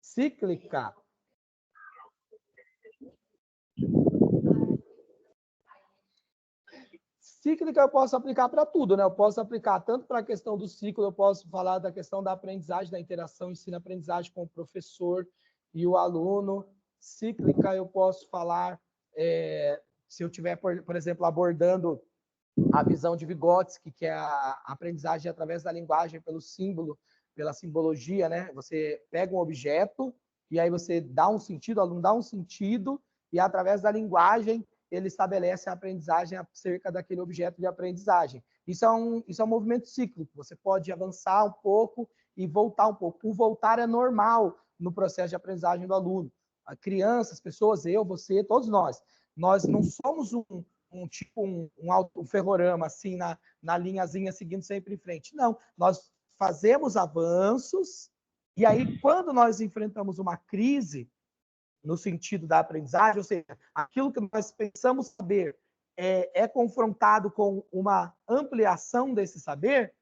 Cíclica. Cíclica eu posso aplicar para tudo, né? Eu posso aplicar tanto para a questão do ciclo, eu posso falar da questão da aprendizagem, da interação ensino-aprendizagem com o professor e o aluno. Cíclica eu posso falar, se eu tiver, por exemplo, abordando a visão de Vygotsky, que é a aprendizagem através da linguagem, pelo símbolo, pela simbologia, né? Você pega um objeto e aí você dá um sentido, o aluno dá um sentido e através da linguagem ele estabelece a aprendizagem acerca daquele objeto de aprendizagem. Isso é um movimento cíclico. Você pode avançar um pouco e voltar um pouco. O voltar é normal no processo de aprendizagem do aluno. A criança, as pessoas, eu, você, todos nós não somos um ferrorama assim na linhazinha seguindo sempre em frente. Não, nós fazemos avanços e aí quando nós enfrentamos uma crise no sentido da aprendizagem, ou seja, aquilo que nós pensamos saber é confrontado com uma ampliação desse saber,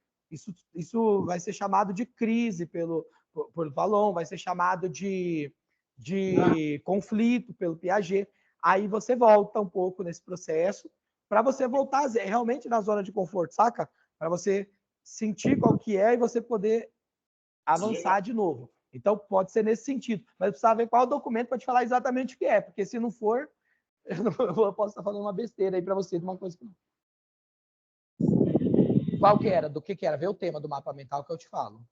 isso vai ser chamado de crise por Vallon, vai ser chamado de conflito pelo Piaget. Aí você volta um pouco nesse processo para você voltar realmente na zona de conforto, saca? Para você sentir qual que é e você poder avançar de novo. Então, pode ser nesse sentido. Mas precisa ver qual documento para te falar exatamente o que é, porque se não for, eu posso estar falando uma besteira aí para você de uma coisa que não. Qual que era? Do que era? Vê o tema do mapa mental que eu te falo.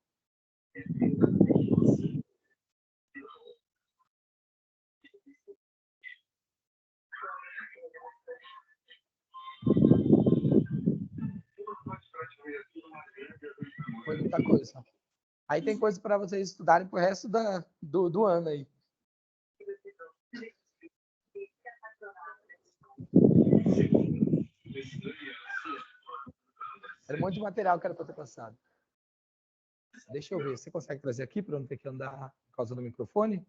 Foi muita coisa. Aí tem coisa para vocês estudarem pro resto do ano aí. Era um monte de material que era para ter passado. Deixa eu ver. Você consegue trazer aqui para não ter que andar por causa do microfone?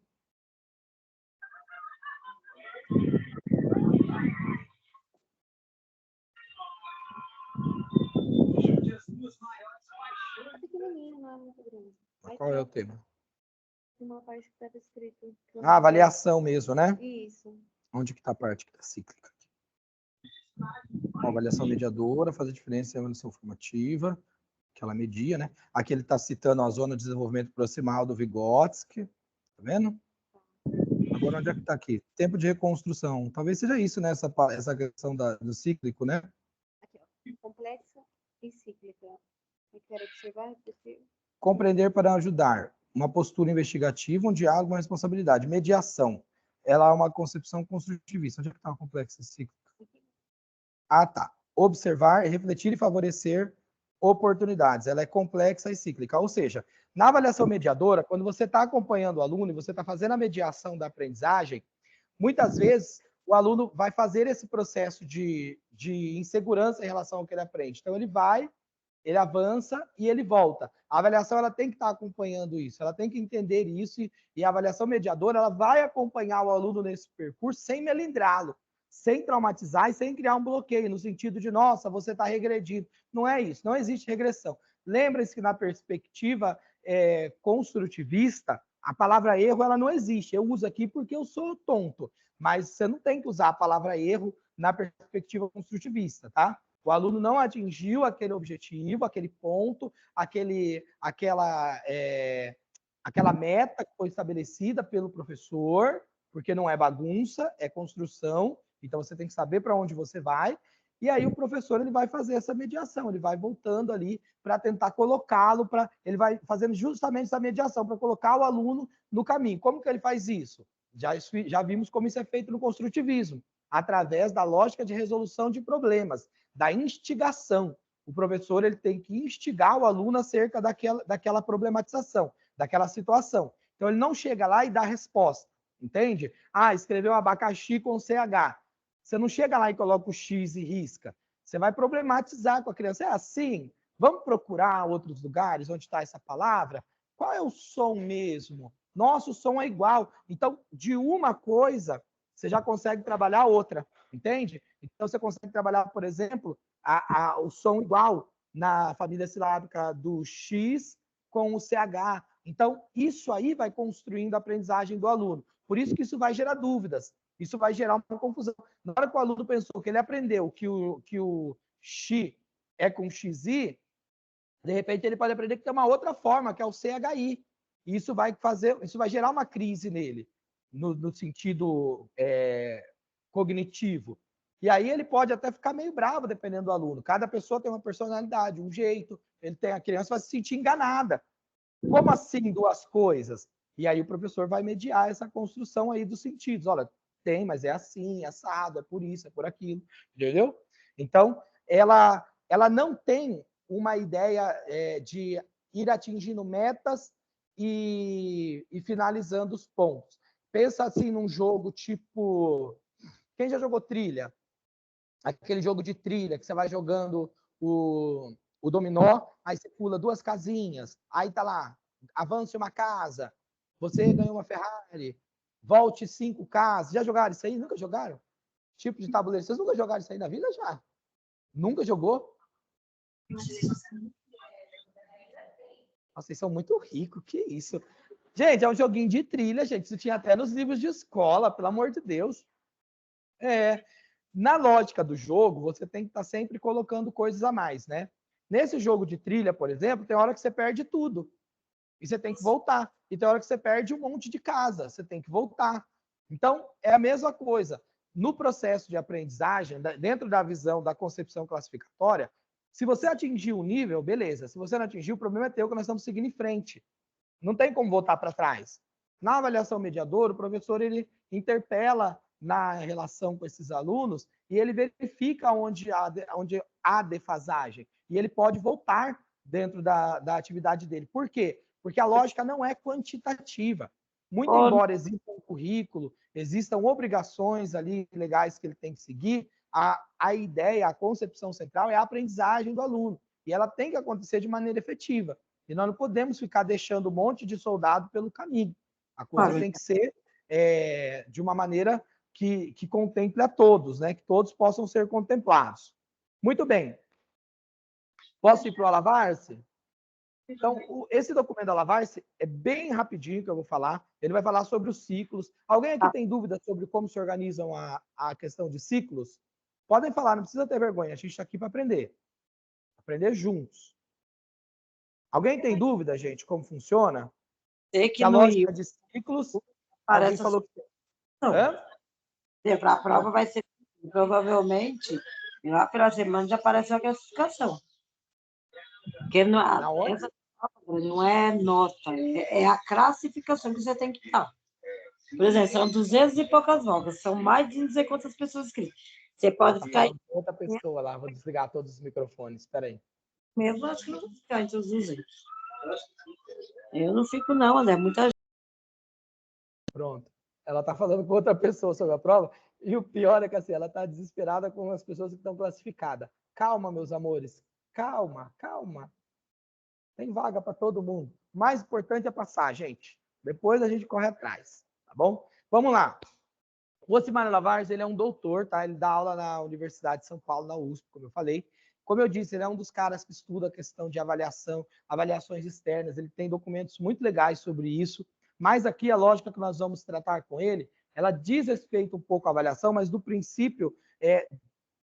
É pequenininho, não é muito grande.
Qual é o tema?
Uma parte que estava escrito.
Avaliação mesmo, né?
Isso.
Onde que está a parte que está cíclica? Uma avaliação mediadora, faz a diferença em avaliação formativa, que ela media, né? Aqui ele está citando a zona de desenvolvimento proximal do Vygotsky, tá vendo? Agora, onde é que está aqui? Tempo de reconstrução. Talvez seja isso, né? Essa questão do cíclico, né?
Aqui, ó. Complexa e cíclica. Eu quero observar.
Compreender para ajudar. Uma postura investigativa, um diálogo, uma responsabilidade. Mediação. Ela é uma concepção construtivista. Onde é que está o complexo e cíclico? Ah, tá. Observar, refletir e favorecer oportunidades. Ela é complexa e cíclica. Ou seja, na avaliação mediadora, quando você está acompanhando o aluno e você está fazendo a mediação da aprendizagem, muitas vezes o aluno vai fazer esse processo de insegurança em relação ao que ele aprende. Então, ele avança e ele volta. A avaliação ela tem que estar acompanhando isso, ela tem que entender isso, e a avaliação mediadora ela vai acompanhar o aluno nesse percurso sem melindrá-lo, sem traumatizar e sem criar um bloqueio, no sentido de, nossa, você está regredindo. Não é isso, não existe regressão. Lembre-se que na perspectiva construtivista, a palavra erro ela não existe. Eu uso aqui porque eu sou tonto, mas você não tem que usar a palavra erro na perspectiva construtivista, tá? O aluno não atingiu aquele objetivo, aquele ponto, aquela meta que foi estabelecida pelo professor, porque não é bagunça, é construção. Então, você tem que saber para onde você vai. E aí, o professor ele vai fazer essa mediação, ele vai voltando ali para tentar colocá-lo, ele vai fazendo justamente essa mediação, para colocar o aluno no caminho. Como que ele faz isso? Já vimos como isso é feito no construtivismo, através da lógica de resolução de problemas, da instigação. O professor ele tem que instigar o aluno acerca daquela problematização, daquela situação. Então, ele não chega lá e dá a resposta, entende? Ah, escreveu abacaxi com CH. Você não chega lá e coloca o X e risca. Você vai problematizar com a criança. É assim? Vamos procurar outros lugares onde está essa palavra? Qual é o som mesmo? Nosso som é igual. Então, de uma coisa, você já consegue trabalhar outra, entende? Então, você consegue trabalhar, por exemplo, o som igual na família silábica do X com o CH. Então, isso aí vai construindo a aprendizagem do aluno. Por isso que isso vai gerar dúvidas. Isso vai gerar uma confusão. Na hora que o aluno pensou que ele aprendeu que o X é com XI, de repente ele pode aprender que tem uma outra forma, que é o CHI. E isso vai gerar uma crise nele, no sentido cognitivo. E aí ele pode até ficar meio bravo, dependendo do aluno. Cada pessoa tem uma personalidade, um jeito. A criança vai se sentir enganada. Como assim duas coisas? E aí o professor vai mediar essa construção aí dos sentidos. Olha, tem, mas é assim, é assado, é por isso, é por aquilo, entendeu? Então, ela não tem uma ideia de ir atingindo metas e finalizando os pontos. Pensa assim num jogo tipo... Quem já jogou trilha? Aquele jogo de trilha que você vai jogando o dominó, aí você pula 2 casinhas, aí tá lá, avance uma casa, você ganhou uma Ferrari, volte 5 casas. Já jogaram isso aí? Nunca jogaram? Tipo de tabuleiro. Vocês nunca jogaram isso aí na vida? Já? Nunca jogou? Nossa, vocês são muito ricos, que isso? Gente, é um joguinho de trilha, gente. Isso tinha até nos livros de escola, pelo amor de Deus. Na lógica do jogo, você tem que estar sempre colocando coisas a mais, né? Nesse jogo de trilha, por exemplo, tem hora que você perde tudo. E você tem que voltar. E tem hora que você perde um monte de casa. Você tem que voltar. Então, é a mesma coisa. No processo de aprendizagem, dentro da visão da concepção classificatória, se você atingir um nível, beleza. Se você não atingir, o problema é teu, que nós estamos seguindo em frente. Não tem como voltar para trás. Na avaliação mediadora, o professor ele interpela na relação com esses alunos e ele verifica onde há defasagem. E ele pode voltar dentro da atividade dele. Por quê? Porque a lógica não é quantitativa. Muito embora exista um currículo, existam obrigações ali legais que ele tem que seguir, a ideia, a concepção central é a aprendizagem do aluno. E ela tem que acontecer de maneira efetiva. E nós não podemos ficar deixando um monte de soldado pelo caminho. A coisa tem que ser de uma maneira que contemple a todos, né? Que todos possam ser contemplados. Muito bem. Posso ir para o Alavarce? Então, esse documento da Alavarce é bem rapidinho que eu vou falar. Ele vai falar sobre os ciclos. Alguém aqui tem dúvida sobre como se organizam a questão de ciclos? Podem falar, não precisa ter vergonha. A gente está aqui para aprender. Aprender juntos. Alguém tem dúvida, gente, como funciona?
Sei que
a
no
lógica de ciclos... Alguém falou que...
Para a prova vai ser... Provavelmente, lá pela semana já aparece a classificação. Porque não é nota, é a classificação que você tem que dar. Por exemplo, são 200 e poucas vagas, são mais de não sei quantas pessoas inscritas. Você pode ficar...
Outra pessoa lá, vou desligar todos os microfones, espera aí.
Mesmo acho que não vou ficar entre os 200. Eu não fico não, André, muita gente.
Pronto. Ela está falando com outra pessoa sobre a prova, e o pior é que assim, ela está desesperada com as pessoas que estão classificadas. Calma, meus amores. Calma, calma. Tem vaga para todo mundo. O mais importante é passar, gente. Depois a gente corre atrás, tá bom? Vamos lá. O Ocimar Lavares, ele é um doutor, tá? Ele dá aula na Universidade de São Paulo, na USP, como eu falei. Como eu disse, ele é um dos caras que estuda a questão de avaliação, avaliações externas. Ele tem documentos muito legais sobre isso. Mas aqui a lógica que nós vamos tratar com ele, ela diz respeito um pouco à avaliação, mas do princípio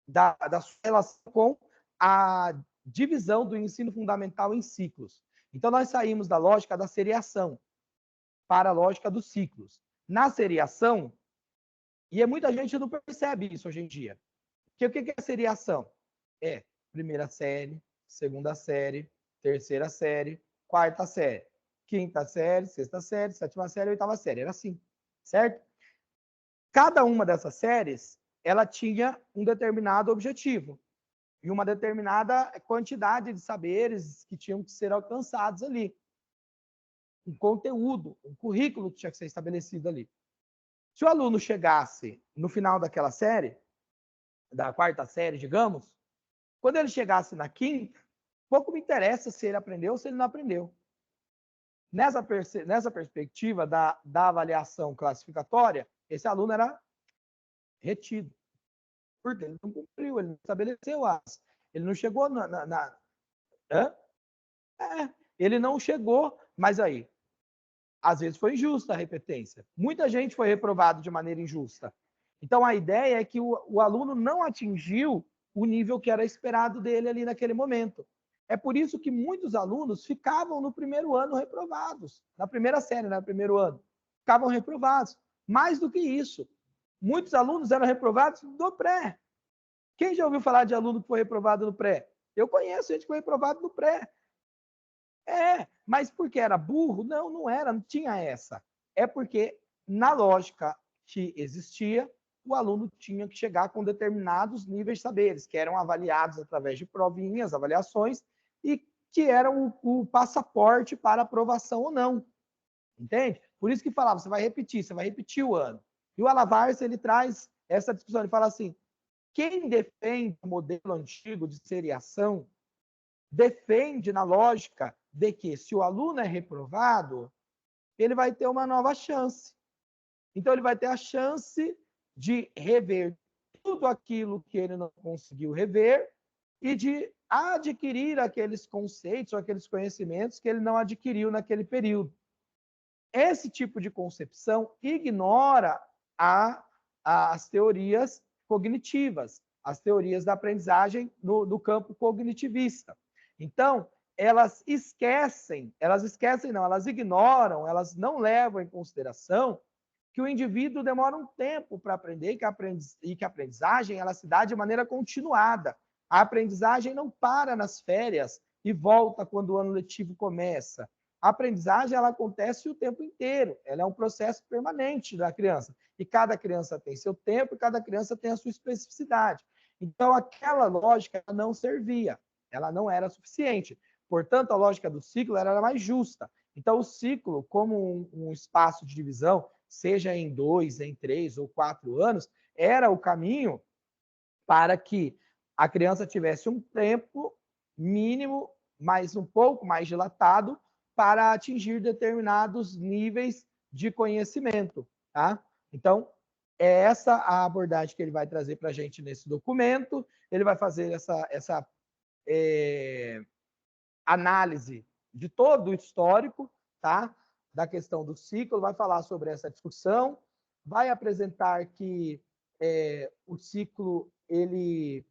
da sua relação com a divisão do ensino fundamental em ciclos. Então, nós saímos da lógica da seriação para a lógica dos ciclos. Na seriação, e muita gente não percebe isso hoje em dia. Porque o que é seriação? É primeira série, segunda série, terceira série, quarta série, quinta série, sexta série, sétima série, oitava série. Era assim, certo? Cada uma dessas séries, ela tinha um determinado objetivo e uma determinada quantidade de saberes que tinham que ser alcançados ali. Um conteúdo, um currículo que tinha que ser estabelecido ali. Se o aluno chegasse no final daquela série, da quarta série, digamos, quando ele chegasse na quinta, pouco me interessa se ele aprendeu ou se ele não aprendeu. Nessa perspectiva da avaliação classificatória, esse aluno era retido. Porque ele não cumpriu, ele não estabeleceu ele não chegou ele não chegou, mas aí, às vezes foi injusta a repetência. Muita gente foi reprovado de maneira injusta. Então, a ideia é que o aluno não atingiu o nível que era esperado dele ali naquele momento. É por isso que muitos alunos ficavam no primeiro ano reprovados, na primeira série, no primeiro ano. Ficavam reprovados. Mais do que isso, muitos alunos eram reprovados do pré. Quem já ouviu falar de aluno que foi reprovado no pré? Eu conheço gente que foi reprovado no pré. Mas porque era burro? Não, não era, não tinha essa. É porque, na lógica que existia, o aluno tinha que chegar com determinados níveis de saberes, que eram avaliados através de provinhas, avaliações, e que eram o passaporte para aprovação ou não. Entende? Por isso que falava, você vai repetir o ano. E o Alavars, ele traz essa discussão, ele fala assim, quem defende o modelo antigo de seriação, defende na lógica de que, se o aluno é reprovado, ele vai ter uma nova chance. Então, ele vai ter a chance de rever tudo aquilo que ele não conseguiu rever e de adquirir aqueles conceitos ou aqueles conhecimentos que ele não adquiriu naquele período. Esse tipo de concepção ignora as teorias cognitivas, as teorias da aprendizagem no campo cognitivista. Então, elas ignoram, elas não levam em consideração que o indivíduo demora um tempo para aprender e que a aprendizagem ela se dá de maneira continuada. A aprendizagem não para nas férias e volta quando o ano letivo começa. A aprendizagem ela acontece o tempo inteiro, ela é um processo permanente da criança. E cada criança tem seu tempo e cada criança tem a sua especificidade. Então, aquela lógica não servia, ela não era suficiente. Portanto, a lógica do ciclo era mais justa. Então, o ciclo, como um espaço de divisão, seja em 2, em 3 ou 4 anos, era o caminho para que a criança tivesse um tempo mínimo, mas um pouco mais dilatado, para atingir determinados níveis de conhecimento. Tá? Então, é essa a abordagem que ele vai trazer para a gente nesse documento. Ele vai fazer essa análise de todo o histórico, tá? Da questão do ciclo, vai falar sobre essa discussão, vai apresentar que o ciclo ele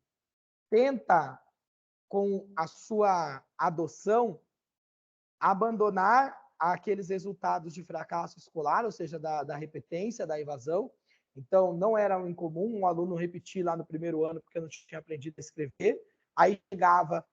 tenta, com a sua adoção, abandonar aqueles resultados de fracasso escolar, ou seja, da repetência, da evasão. Então, não era incomum um aluno repetir lá no primeiro ano porque não tinha aprendido a escrever, aí chegava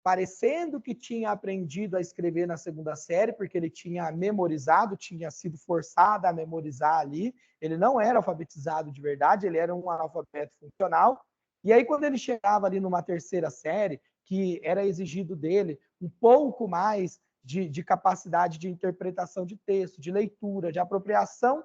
parecendo que tinha aprendido a escrever na segunda série, porque ele tinha memorizado, tinha sido forçado a memorizar ali, ele não era alfabetizado de verdade, ele era um analfabeto funcional, e aí quando ele chegava ali numa terceira série, que era exigido dele um pouco mais de capacidade de interpretação de texto, de leitura, de apropriação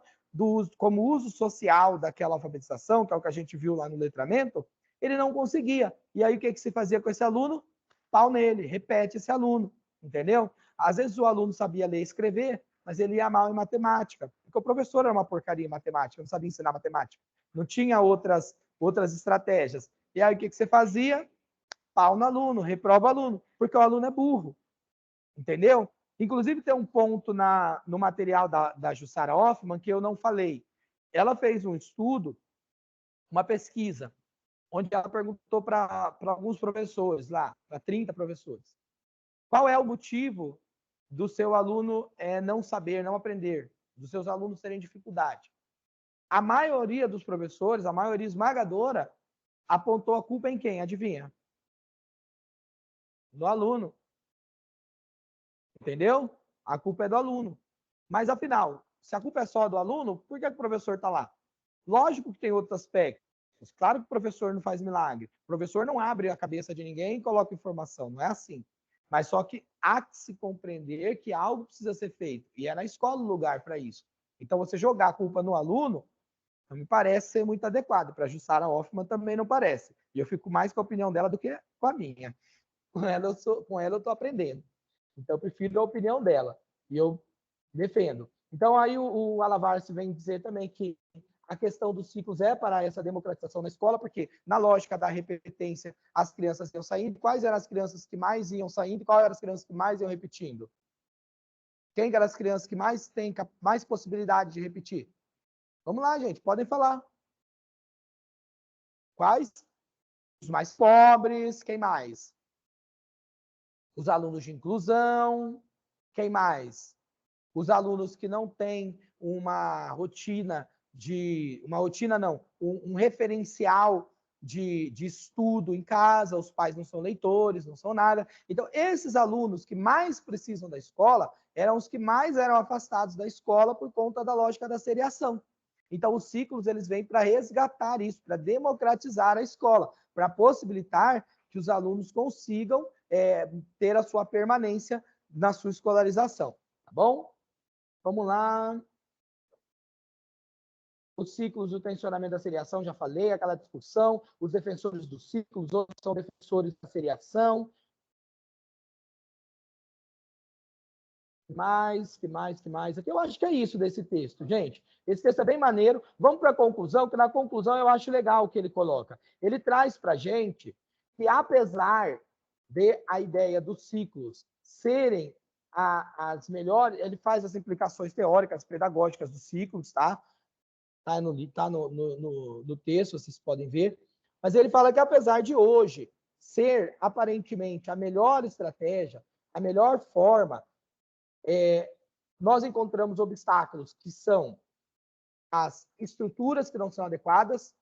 como uso social daquela alfabetização, que é o que a gente viu lá no letramento, ele não conseguia. E aí o que se fazia com esse aluno? Pau nele, repete esse aluno, entendeu? Às vezes o aluno sabia ler e escrever, mas ele ia mal em matemática, porque o professor era uma porcaria em matemática, não sabia ensinar matemática, não tinha outras estratégias. E aí o que você fazia? Pau no aluno, reprova o aluno, porque o aluno é burro, entendeu? Inclusive tem um ponto no material da Jussara Hoffmann que eu não falei. Ela fez um estudo, uma pesquisa, onde ela perguntou para alguns professores lá, para 30 professores, qual é o motivo do seu aluno não saber, não aprender, dos seus alunos terem dificuldade. A maioria dos professores, a maioria esmagadora, apontou a culpa em quem? Adivinha? No aluno. Entendeu? A culpa é do aluno. Mas, afinal, se a culpa é só do aluno, por que o professor está lá? Lógico que tem outros aspectos. Claro que o professor não faz milagre. O professor não abre a cabeça de ninguém e coloca informação. Não é assim. Mas só que há que se compreender que algo precisa ser feito. E é na escola o lugar para isso. Então, você jogar a culpa no aluno não me parece ser muito adequado. Para a Jussara Hoffmann também não parece. E eu fico mais com a opinião dela do que com a minha. Com ela eu estou aprendendo. Então, eu prefiro a opinião dela. E eu defendo. Então, aí o Alavarce vem dizer também que a questão dos ciclos é para essa democratização na escola, porque na lógica da repetência, as crianças iam saindo. Quais eram as crianças que mais iam saindo e quais eram as crianças que mais iam repetindo? Quem eram as crianças que mais têm mais possibilidade de repetir? Vamos lá, gente, podem falar. Quais? Os mais pobres, quem mais? Os alunos de inclusão, quem mais? Os alunos que não têm uma rotina um referencial de estudo em casa, os pais não são leitores, não são nada. Então, esses alunos que mais precisam da escola eram os que mais eram afastados da escola por conta da lógica da seriação. Então, os ciclos eles vêm para resgatar isso, para democratizar a escola, para possibilitar que os alunos consigam ter a sua permanência na sua escolarização. Tá bom? Vamos lá. Os ciclos do tensionamento da seriação, já falei, aquela discussão. Os defensores dos ciclos, outros são defensores da seriação. Que mais? Aqui eu acho que é isso desse texto, gente. Esse texto é bem maneiro. Vamos para a conclusão, que na conclusão eu acho legal o que ele coloca. Ele traz para a gente que, apesar de a ideia dos ciclos serem as melhores, ele faz as implicações teóricas, pedagógicas dos ciclos, tá? Tá no texto, vocês podem ver. Mas ele fala que, apesar de hoje ser aparentemente a melhor estratégia, a melhor forma, nós encontramos obstáculos que são as estruturas que não são adequadas,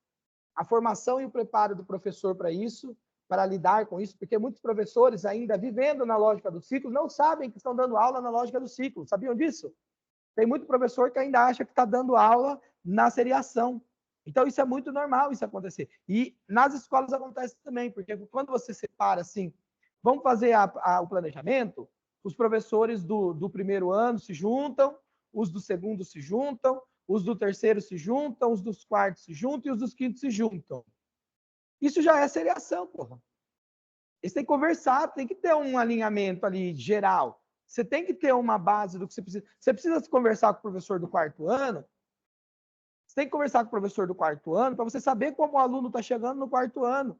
a formação e o preparo do professor para isso, para lidar com isso, porque muitos professores, ainda vivendo na lógica do ciclo, não sabem que estão dando aula na lógica do ciclo. Sabiam disso? Tem muito professor que ainda acha que está dando aula na seriação. Então, isso é muito normal, isso acontecer. E nas escolas acontece também, porque quando você separa assim, vamos fazer o planejamento, os professores do primeiro ano se juntam, os do segundo se juntam, os do terceiro se juntam, os dos quartos se juntam e os dos quintos se juntam. Isso já é seriação, porra. Eles têm que conversar, tem que ter um alinhamento ali geral. Você tem que ter uma base do que você precisa. Você precisa conversar com o professor do quarto ano. Você tem que conversar com o professor do quarto ano para você saber como o aluno está chegando no quarto ano.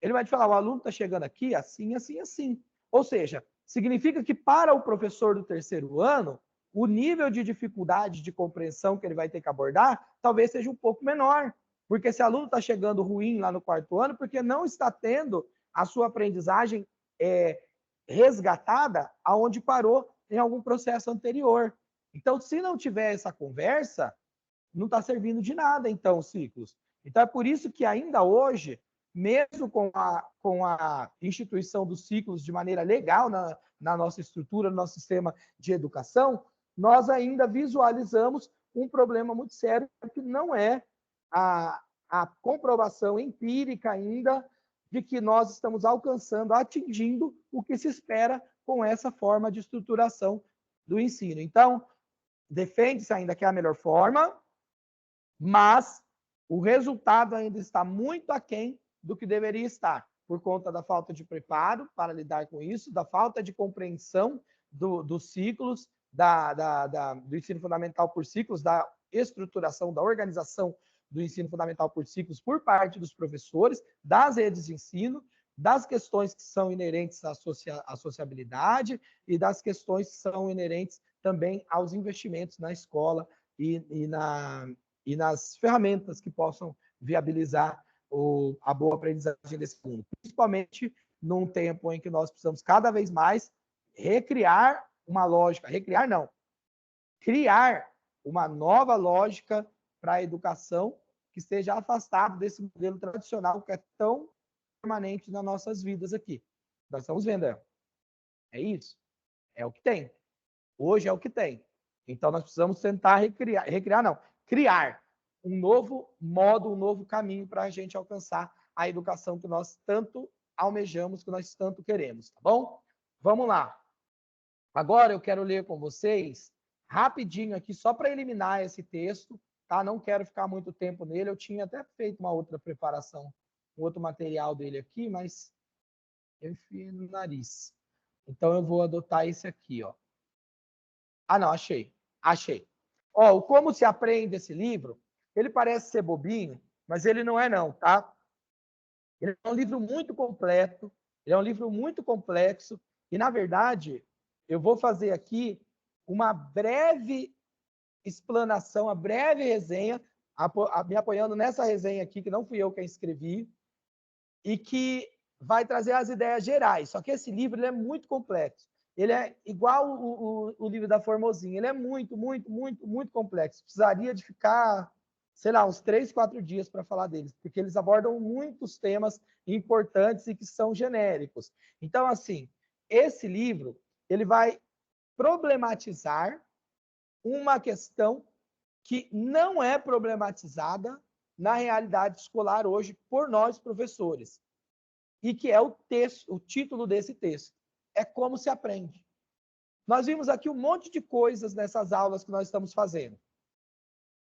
Ele vai te falar, o aluno está chegando aqui assim, assim, assim. Ou seja, significa que para o professor do terceiro ano, o nível de dificuldade de compreensão que ele vai ter que abordar talvez seja um pouco menor. Porque esse aluno está chegando ruim lá no quarto ano porque não está tendo a sua aprendizagem resgatada aonde parou em algum processo anterior. Então, se não tiver essa conversa, não está servindo de nada, então, os ciclos. Então, é por isso que ainda hoje, mesmo com a instituição dos ciclos de maneira legal na nossa estrutura, no nosso sistema de educação, nós ainda visualizamos um problema muito sério, que não é a comprovação empírica ainda de que nós estamos alcançando, atingindo o que se espera com essa forma de estruturação do ensino. Então, defende-se ainda que é a melhor forma, mas o resultado ainda está muito aquém do que deveria estar, por conta da falta de preparo para lidar com isso, da falta de compreensão dos ciclos, do ensino fundamental por ciclos, da estruturação, da organização do ensino fundamental por ciclos por parte dos professores, das redes de ensino, das questões que são inerentes à sociabilidade e das questões que são inerentes também aos investimentos na escola e nas ferramentas que possam viabilizar a boa aprendizagem desse mundo, principalmente num tempo em que nós precisamos cada vez mais recriar uma lógica, recriar não, criar uma nova lógica para a educação que esteja afastado desse modelo tradicional que é tão permanente nas nossas vidas aqui. Nós estamos vendo, é isso, é o que tem. Hoje é o que tem. Então, nós precisamos tentar criar um novo modo, um novo caminho para a gente alcançar a educação que nós tanto almejamos, que nós tanto queremos, tá bom? Vamos lá. Agora eu quero ler com vocês rapidinho aqui, só para eliminar esse texto, tá? Não quero ficar muito tempo nele. Eu tinha até feito uma outra preparação, um outro material dele aqui, mas eu enfiei no nariz. Então eu vou adotar esse aqui, ó. Ah, não, achei. Ó, o Como se Aprende esse livro, ele parece ser bobinho, mas ele não é não, tá? Ele é um livro muito completo, ele é um livro muito complexo, e, na verdade, eu vou fazer aqui uma breve explanação, uma breve resenha, me apoiando nessa resenha aqui, que não fui eu quem escrevi, e que vai trazer as ideias gerais. Só que esse livro ele é muito complexo. Ele é igual o livro da Formosinha. Ele é muito, muito, muito, muito complexo. Precisaria de ficar, sei lá, uns 3, 4 dias para falar deles, porque eles abordam muitos temas importantes e que são genéricos. Então, assim, esse livro ele vai problematizar uma questão que não é problematizada na realidade escolar hoje por nós, professores. E que é o título desse texto. É Como se Aprende. Nós vimos aqui um monte de coisas nessas aulas que nós estamos fazendo.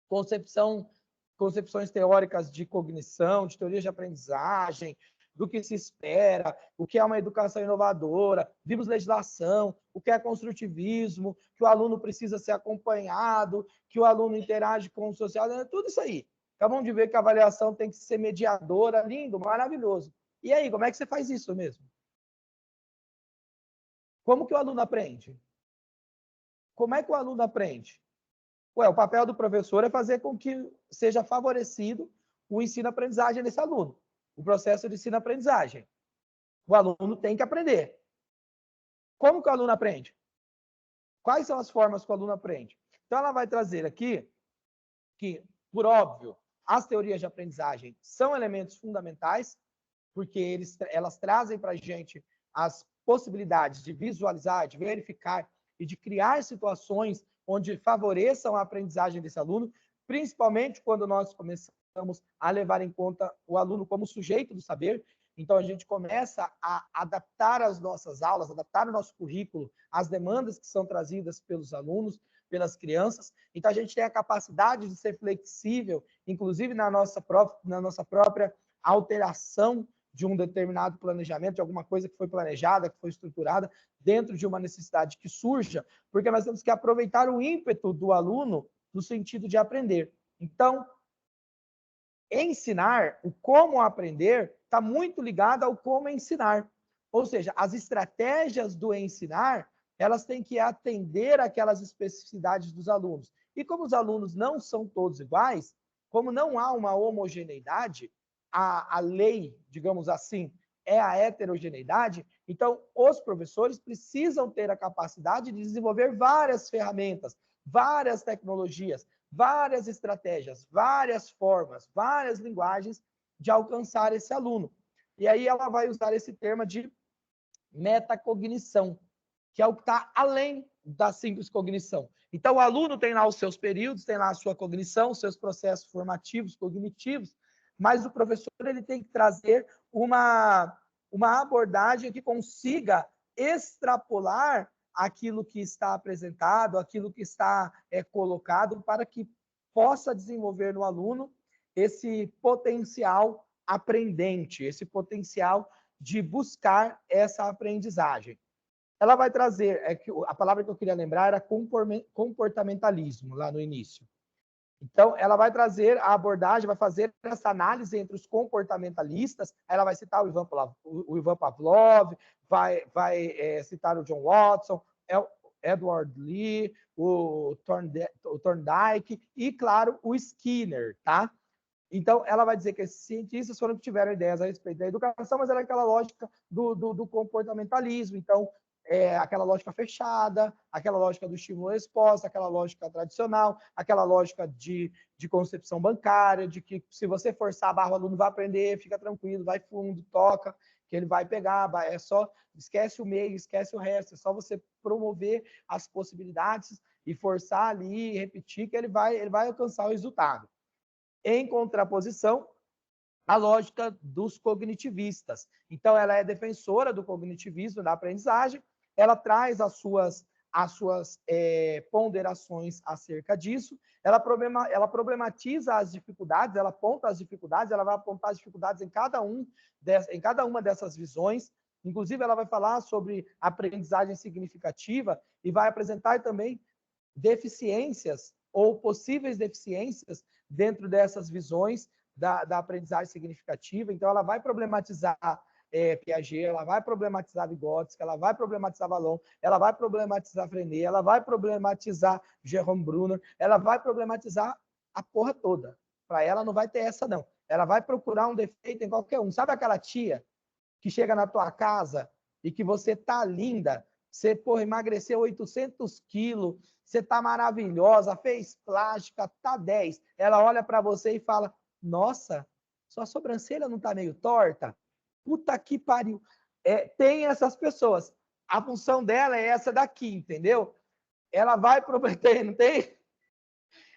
Concepções teóricas de cognição, de teorias de aprendizagem, do que se espera, o que é uma educação inovadora, vimos legislação, o que é construtivismo, que o aluno precisa ser acompanhado, que o aluno interage com o social, tudo isso aí. Acabamos de ver que a avaliação tem que ser mediadora, lindo, maravilhoso. E aí, como é que você faz isso mesmo? Como que o aluno aprende? Como é que o aluno aprende? Ué, o papel do professor é fazer com que seja favorecido o ensino-aprendizagem desse aluno, o processo de ensino-aprendizagem. O aluno tem que aprender. Como que o aluno aprende? Quais são as formas que o aluno aprende? Então, ela vai trazer aqui que, por óbvio, as teorias de aprendizagem são elementos fundamentais, porque elas trazem para a gente as possibilidades de visualizar, de verificar e de criar situações onde favoreçam a aprendizagem desse aluno, principalmente quando nós começamos a levar em conta o aluno como sujeito do saber. Então, a gente começa a adaptar as nossas aulas, adaptar o nosso currículo às demandas que são trazidas pelos alunos, pelas crianças. Então, a gente tem a capacidade de ser flexível, inclusive na nossa própria alteração de um determinado planejamento, de alguma coisa que foi planejada, que foi estruturada, dentro de uma necessidade que surja, porque nós temos que aproveitar o ímpeto do aluno no sentido de aprender. Então, ensinar, o como aprender, está muito ligado ao como ensinar. Ou seja, as estratégias do ensinar, elas têm que atender aquelas especificidades dos alunos. E como os alunos não são todos iguais, como não há uma homogeneidade, a lei, digamos assim, é a heterogeneidade, então os professores precisam ter a capacidade de desenvolver várias ferramentas, várias tecnologias, várias estratégias, várias formas, várias linguagens de alcançar esse aluno. E aí ela vai usar esse termo de metacognição, que é o que está além da simples cognição. Então, o aluno tem lá os seus períodos, tem lá a sua cognição, os seus processos formativos, cognitivos, mas o professor ele tem que trazer uma abordagem que consiga extrapolar aquilo que está apresentado, aquilo que está colocado, para que possa desenvolver no aluno esse potencial aprendente, esse potencial de buscar essa aprendizagem. Ela vai trazer, a palavra que eu queria lembrar era comportamentalismo, lá no início. Então, ela vai trazer a abordagem, vai fazer essa análise entre os comportamentalistas, ela vai citar o Ivan Pavlov, vai citar o John Watson, Edward Lee, o Thorndike e, claro, o Skinner, tá? Então, ela vai dizer que esses cientistas foram que tiveram ideias a respeito da educação, mas era aquela lógica do comportamentalismo. Então, aquela lógica fechada, aquela lógica do estímulo e resposta, aquela lógica tradicional, aquela lógica de concepção bancária, de que se você forçar a barra, o aluno vai aprender, fica tranquilo, vai fundo, toca, que ele vai pegar, é só, esquece o meio, esquece o resto, é só você promover as possibilidades e forçar ali, repetir, que ele vai alcançar o resultado. Em contraposição, a lógica dos cognitivistas. Então, ela é defensora do cognitivismo, da aprendizagem, ela traz as suas ponderações acerca disso, ela problematiza as dificuldades, ela aponta as dificuldades, ela vai apontar as dificuldades em cada uma dessas visões, inclusive ela vai falar sobre aprendizagem significativa e vai apresentar também deficiências ou possíveis deficiências dentro dessas visões da aprendizagem significativa. Então, ela vai problematizar Piaget, ela vai problematizar Vygotsky, ela vai problematizar Vallon, ela vai problematizar Freinet, ela vai problematizar Jerome Bruner, ela vai problematizar a porra toda. Para ela não vai ter essa, não. Ela vai procurar um defeito em qualquer um. Sabe aquela tia que chega na tua casa e que você tá linda, você, porra, emagreceu 800 quilos, você tá maravilhosa, fez plástica, tá 10. Ela olha para você e fala, nossa, sua sobrancelha não tá meio torta? Puta que pariu. Tem essas pessoas. A função dela é essa daqui, entendeu? Ela vai não tem?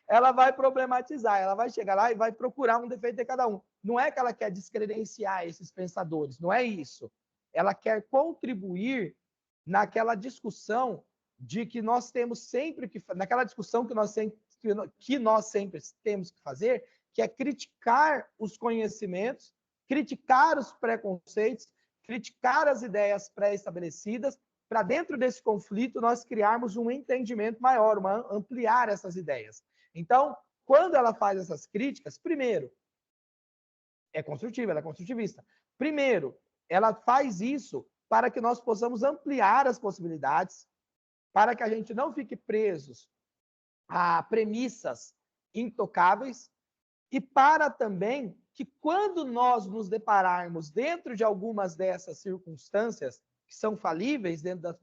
Ela vai problematizar, ela vai chegar lá e vai procurar um defeito de cada um. Não é que ela quer descredenciar esses pensadores, não é isso. Ela quer contribuir naquela discussão de que nós temos sempre que... Naquela discussão que nós sempre temos que fazer, que é criticar os conhecimentos, criticar os preconceitos, criticar as ideias pré-estabelecidas, para dentro desse conflito nós criarmos um entendimento maior, ampliar essas ideias. Então, quando ela faz essas críticas, primeiro, é construtiva, ela é construtivista. Primeiro, ela faz isso para que nós possamos ampliar as possibilidades, para que a gente não fique presos a premissas intocáveis, e para também que quando nós nos depararmos dentro de algumas dessas circunstâncias que são falíveis dentro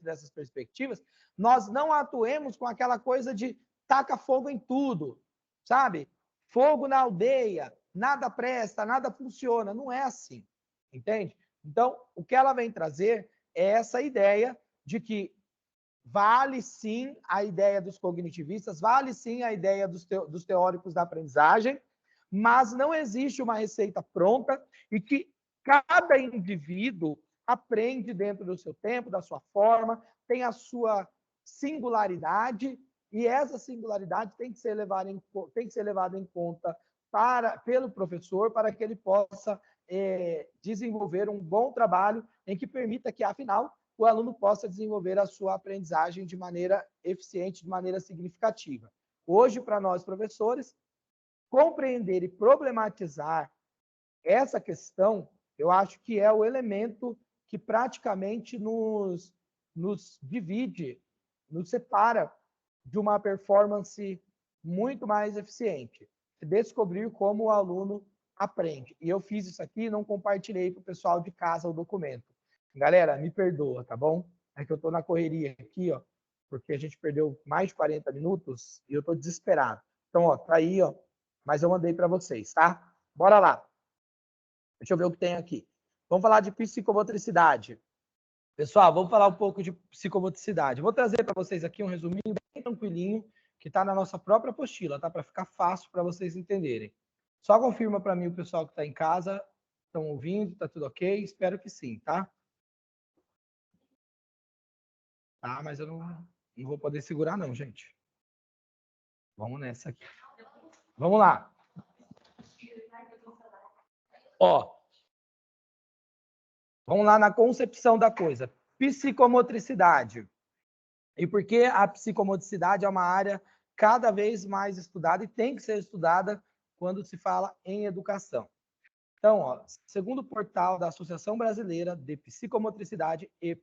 dessas perspectivas, nós não atuemos com aquela coisa de taca fogo em tudo, sabe? Fogo na aldeia, nada presta, nada funciona. Não é assim, entende? Então, o que ela vem trazer é essa ideia de que vale sim a ideia dos cognitivistas, vale sim a ideia dos teóricos da aprendizagem, mas não existe uma receita pronta e que cada indivíduo aprende dentro do seu tempo, da sua forma, tem a sua singularidade, e essa singularidade tem que ser levada em conta pelo professor, para que ele possa desenvolver um bom trabalho em que permita que, afinal, o aluno possa desenvolver a sua aprendizagem de maneira eficiente, de maneira significativa. Hoje, para nós, professores, compreender e problematizar essa questão, eu acho que é o elemento que praticamente nos divide, nos separa de uma performance muito mais eficiente. Descobrir como o aluno aprende. E eu fiz isso aqui e não compartilhei para o pessoal de casa o documento. Galera, me perdoa, tá bom? É que eu estou na correria aqui, ó, porque a gente perdeu mais de 40 minutos e eu estou desesperado. Então, ó, tá aí, ó, mas eu mandei para vocês, tá? Bora lá. Deixa eu ver o que tem aqui. Vamos falar de psicomotricidade. Pessoal, vamos falar um pouco de psicomotricidade. Vou trazer para vocês aqui um resuminho bem tranquilinho, que está na nossa própria apostila, tá? Para ficar fácil para vocês entenderem. Só confirma para mim o pessoal que está em casa, estão ouvindo, está tudo ok? Espero que sim, tá? Tá, mas eu não vou poder segurar não, gente. Vamos nessa aqui. Vamos lá. Ó, vamos lá na concepção da coisa. Psicomotricidade. E por que a psicomotricidade é uma área cada vez mais estudada e tem que ser estudada quando se fala em educação. Então, ó, segundo o portal da Associação Brasileira de Psicomotricidade e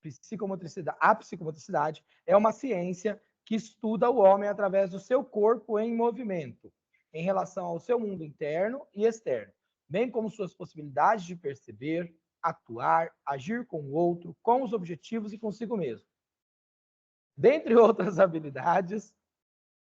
Psicomotricidade, a psicomotricidade é uma ciência que estuda o homem através do seu corpo em movimento. em relação ao seu mundo interno e externo, bem como suas possibilidades de perceber, atuar, agir com o outro, com os objetivos e consigo mesmo. Dentre outras habilidades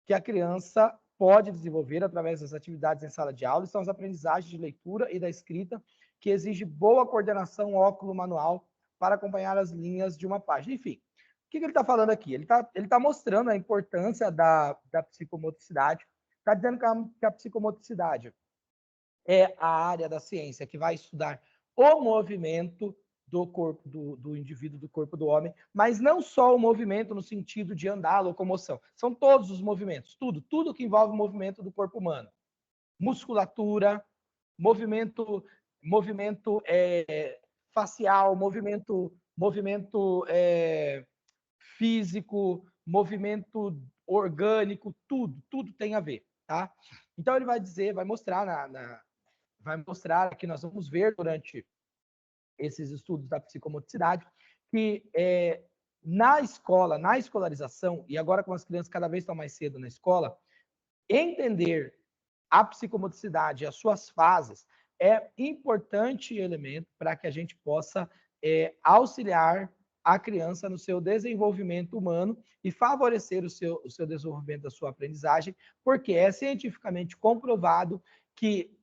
que a criança pode desenvolver através das atividades em sala de aula, são as aprendizagens de leitura e da escrita, que exige boa coordenação óculo-manual para acompanhar as linhas de uma página. Enfim, o que ele está falando aqui? Ele tá mostrando a importância da psicomotricidade, está dizendo que a psicomotricidade é a área da ciência que vai estudar o movimento do corpo do indivíduo, do corpo do homem, mas não só o movimento no sentido de andar, locomoção. São todos os movimentos, tudo que envolve o movimento do corpo humano. Musculatura, movimento facial, movimento físico, movimento orgânico, tudo tem a ver, tá? Então ele vai dizer, vai mostrar que nós vamos ver durante esses estudos da psicomotricidade, que na escola, na escolarização, e agora com as crianças cada vez estão mais cedo na escola, entender a psicomotricidade e as suas fases é importante elemento para que a gente possa auxiliar a criança no seu desenvolvimento humano e favorecer o seu desenvolvimento da sua aprendizagem, porque é cientificamente comprovado que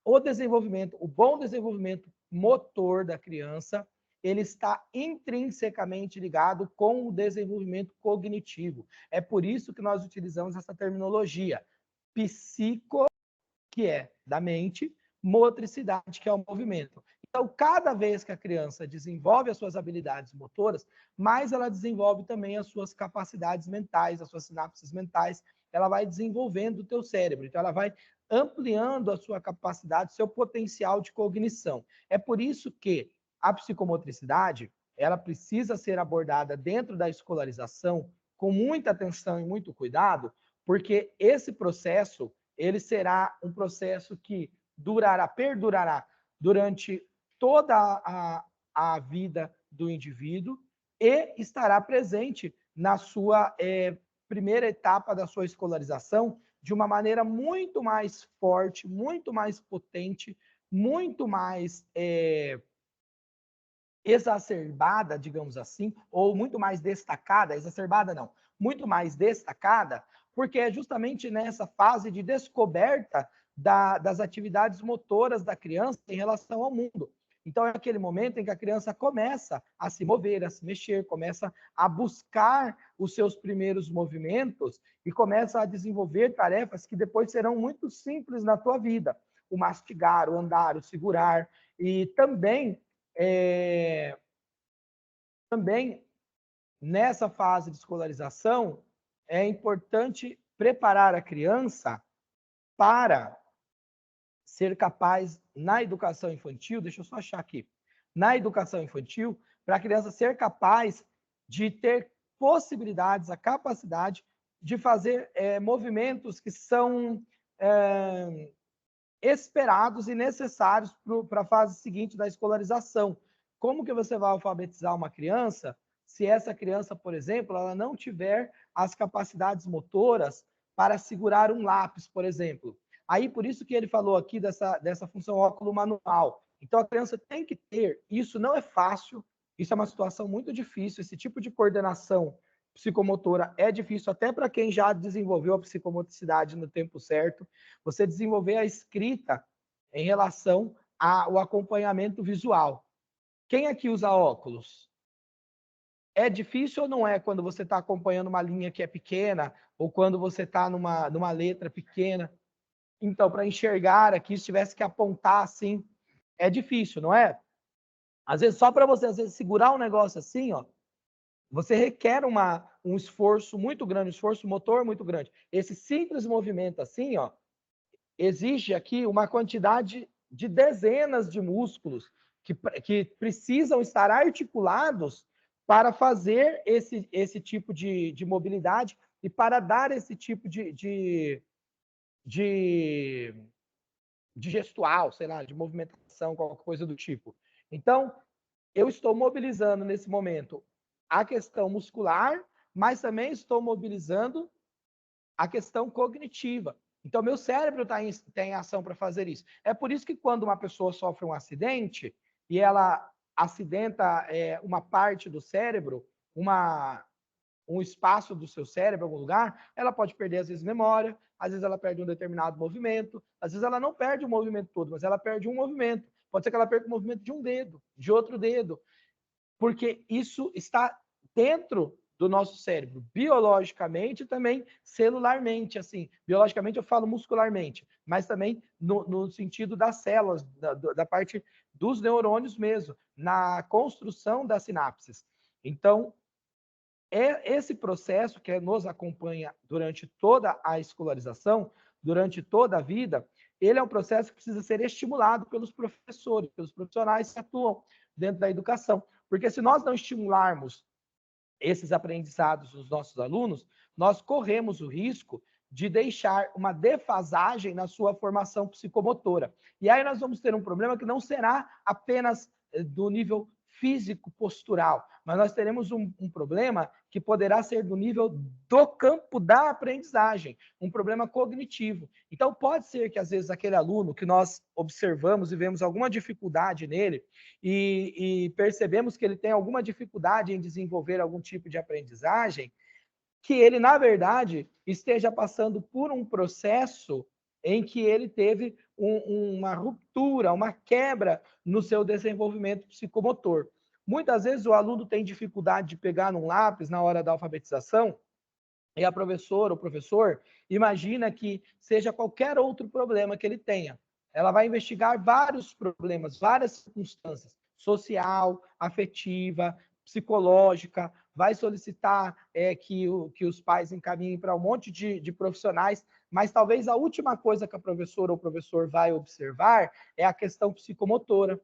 o desenvolvimento, o bom desenvolvimento motor da criança, ele está intrinsecamente ligado com o desenvolvimento cognitivo. É por isso que nós utilizamos essa terminologia. Psico, que é da mente, motricidade, que é o movimento. Então, cada vez que a criança desenvolve as suas habilidades motoras, mais ela desenvolve também as suas capacidades mentais, as suas sinapses mentais, ela vai desenvolvendo o teu cérebro. Então, ela vai ampliando a sua capacidade, seu potencial de cognição. É por isso que a psicomotricidade, ela precisa ser abordada dentro da escolarização com muita atenção e muito cuidado, porque esse processo, ele será um processo que perdurará durante toda a vida do indivíduo e estará presente na sua primeira etapa da sua escolarização de uma maneira muito mais forte, muito mais potente, muito mais exacerbada, digamos assim, ou muito mais destacada, exacerbada não, muito mais destacada, porque é justamente nessa fase de descoberta das atividades motoras da criança em relação ao mundo. Então, é aquele momento em que a criança começa a se mover, a se mexer, começa a buscar os seus primeiros movimentos e começa a desenvolver tarefas que depois serão muito simples na tua vida. O mastigar, o andar, o segurar. E também nessa fase de escolarização, é importante preparar a criança para ser capaz, na educação infantil, deixa eu só achar aqui, na educação infantil, para a criança ser capaz de ter possibilidades, a capacidade de fazer movimentos que são esperados e necessários para a fase seguinte da escolarização. Como que você vai alfabetizar uma criança se essa criança, por exemplo, ela não tiver as capacidades motoras para segurar um lápis, por exemplo? Aí, por isso que ele falou aqui dessa função óculo manual. Então, a criança tem que ter, isso não é fácil, isso é uma situação muito difícil, esse tipo de coordenação psicomotora é difícil até para quem já desenvolveu a psicomotricidade no tempo certo. Você desenvolver a escrita em relação ao acompanhamento visual. Quem aqui usa óculos? É difícil ou não é quando você está acompanhando uma linha que é pequena ou quando você está numa letra pequena? Então, para enxergar aqui, se tivesse que apontar assim, é difícil, não é? Às vezes, só para você segurar um negócio assim, ó, você requer um esforço muito grande, um esforço motor muito grande. Esse simples movimento assim, ó, exige aqui uma quantidade de dezenas de músculos que precisam estar articulados para fazer esse tipo de mobilidade e para dar esse tipo de gestual, sei lá, de movimentação, qualquer coisa do tipo. Então, eu estou mobilizando nesse momento a questão muscular, mas também estou mobilizando a questão cognitiva. Então, meu cérebro tá em ação para fazer isso. É por isso que quando uma pessoa sofre um acidente e ela acidenta uma parte do cérebro, um espaço do seu cérebro, algum lugar, ela pode perder, às vezes, memória, às vezes ela perde um determinado movimento, às vezes ela não perde o movimento todo, mas ela perde um movimento. Pode ser que ela perca o movimento de um dedo, de outro dedo, porque isso está dentro do nosso cérebro, biologicamente e também celularmente, assim, biologicamente eu falo muscularmente, mas também no sentido das células, da parte dos neurônios mesmo, na construção das sinapses. Então, esse processo que nos acompanha durante toda a escolarização, durante toda a vida, ele é um processo que precisa ser estimulado pelos professores, pelos profissionais que atuam dentro da educação. Porque se nós não estimularmos esses aprendizados dos nossos alunos, nós corremos o risco de deixar uma defasagem na sua formação psicomotora. E aí nós vamos ter um problema que não será apenas do nível físico postural, mas nós teremos um problema que poderá ser do nível do campo da aprendizagem, um problema cognitivo. Então, pode ser que, às vezes, aquele aluno que nós observamos e vemos alguma dificuldade nele e percebemos que ele tem alguma dificuldade em desenvolver algum tipo de aprendizagem, que ele, na verdade, esteja passando por um processo em que ele teve uma ruptura, uma quebra no seu desenvolvimento psicomotor. Muitas vezes o aluno tem dificuldade de pegar num lápis na hora da alfabetização e a professora ou professor imagina que seja qualquer outro problema que ele tenha. Ela vai investigar vários problemas, várias circunstâncias, social, afetiva, psicológica, vai solicitar que os pais encaminhem para um monte de profissionais, mas talvez a última coisa que a professora ou o professor vai observar é a questão psicomotora.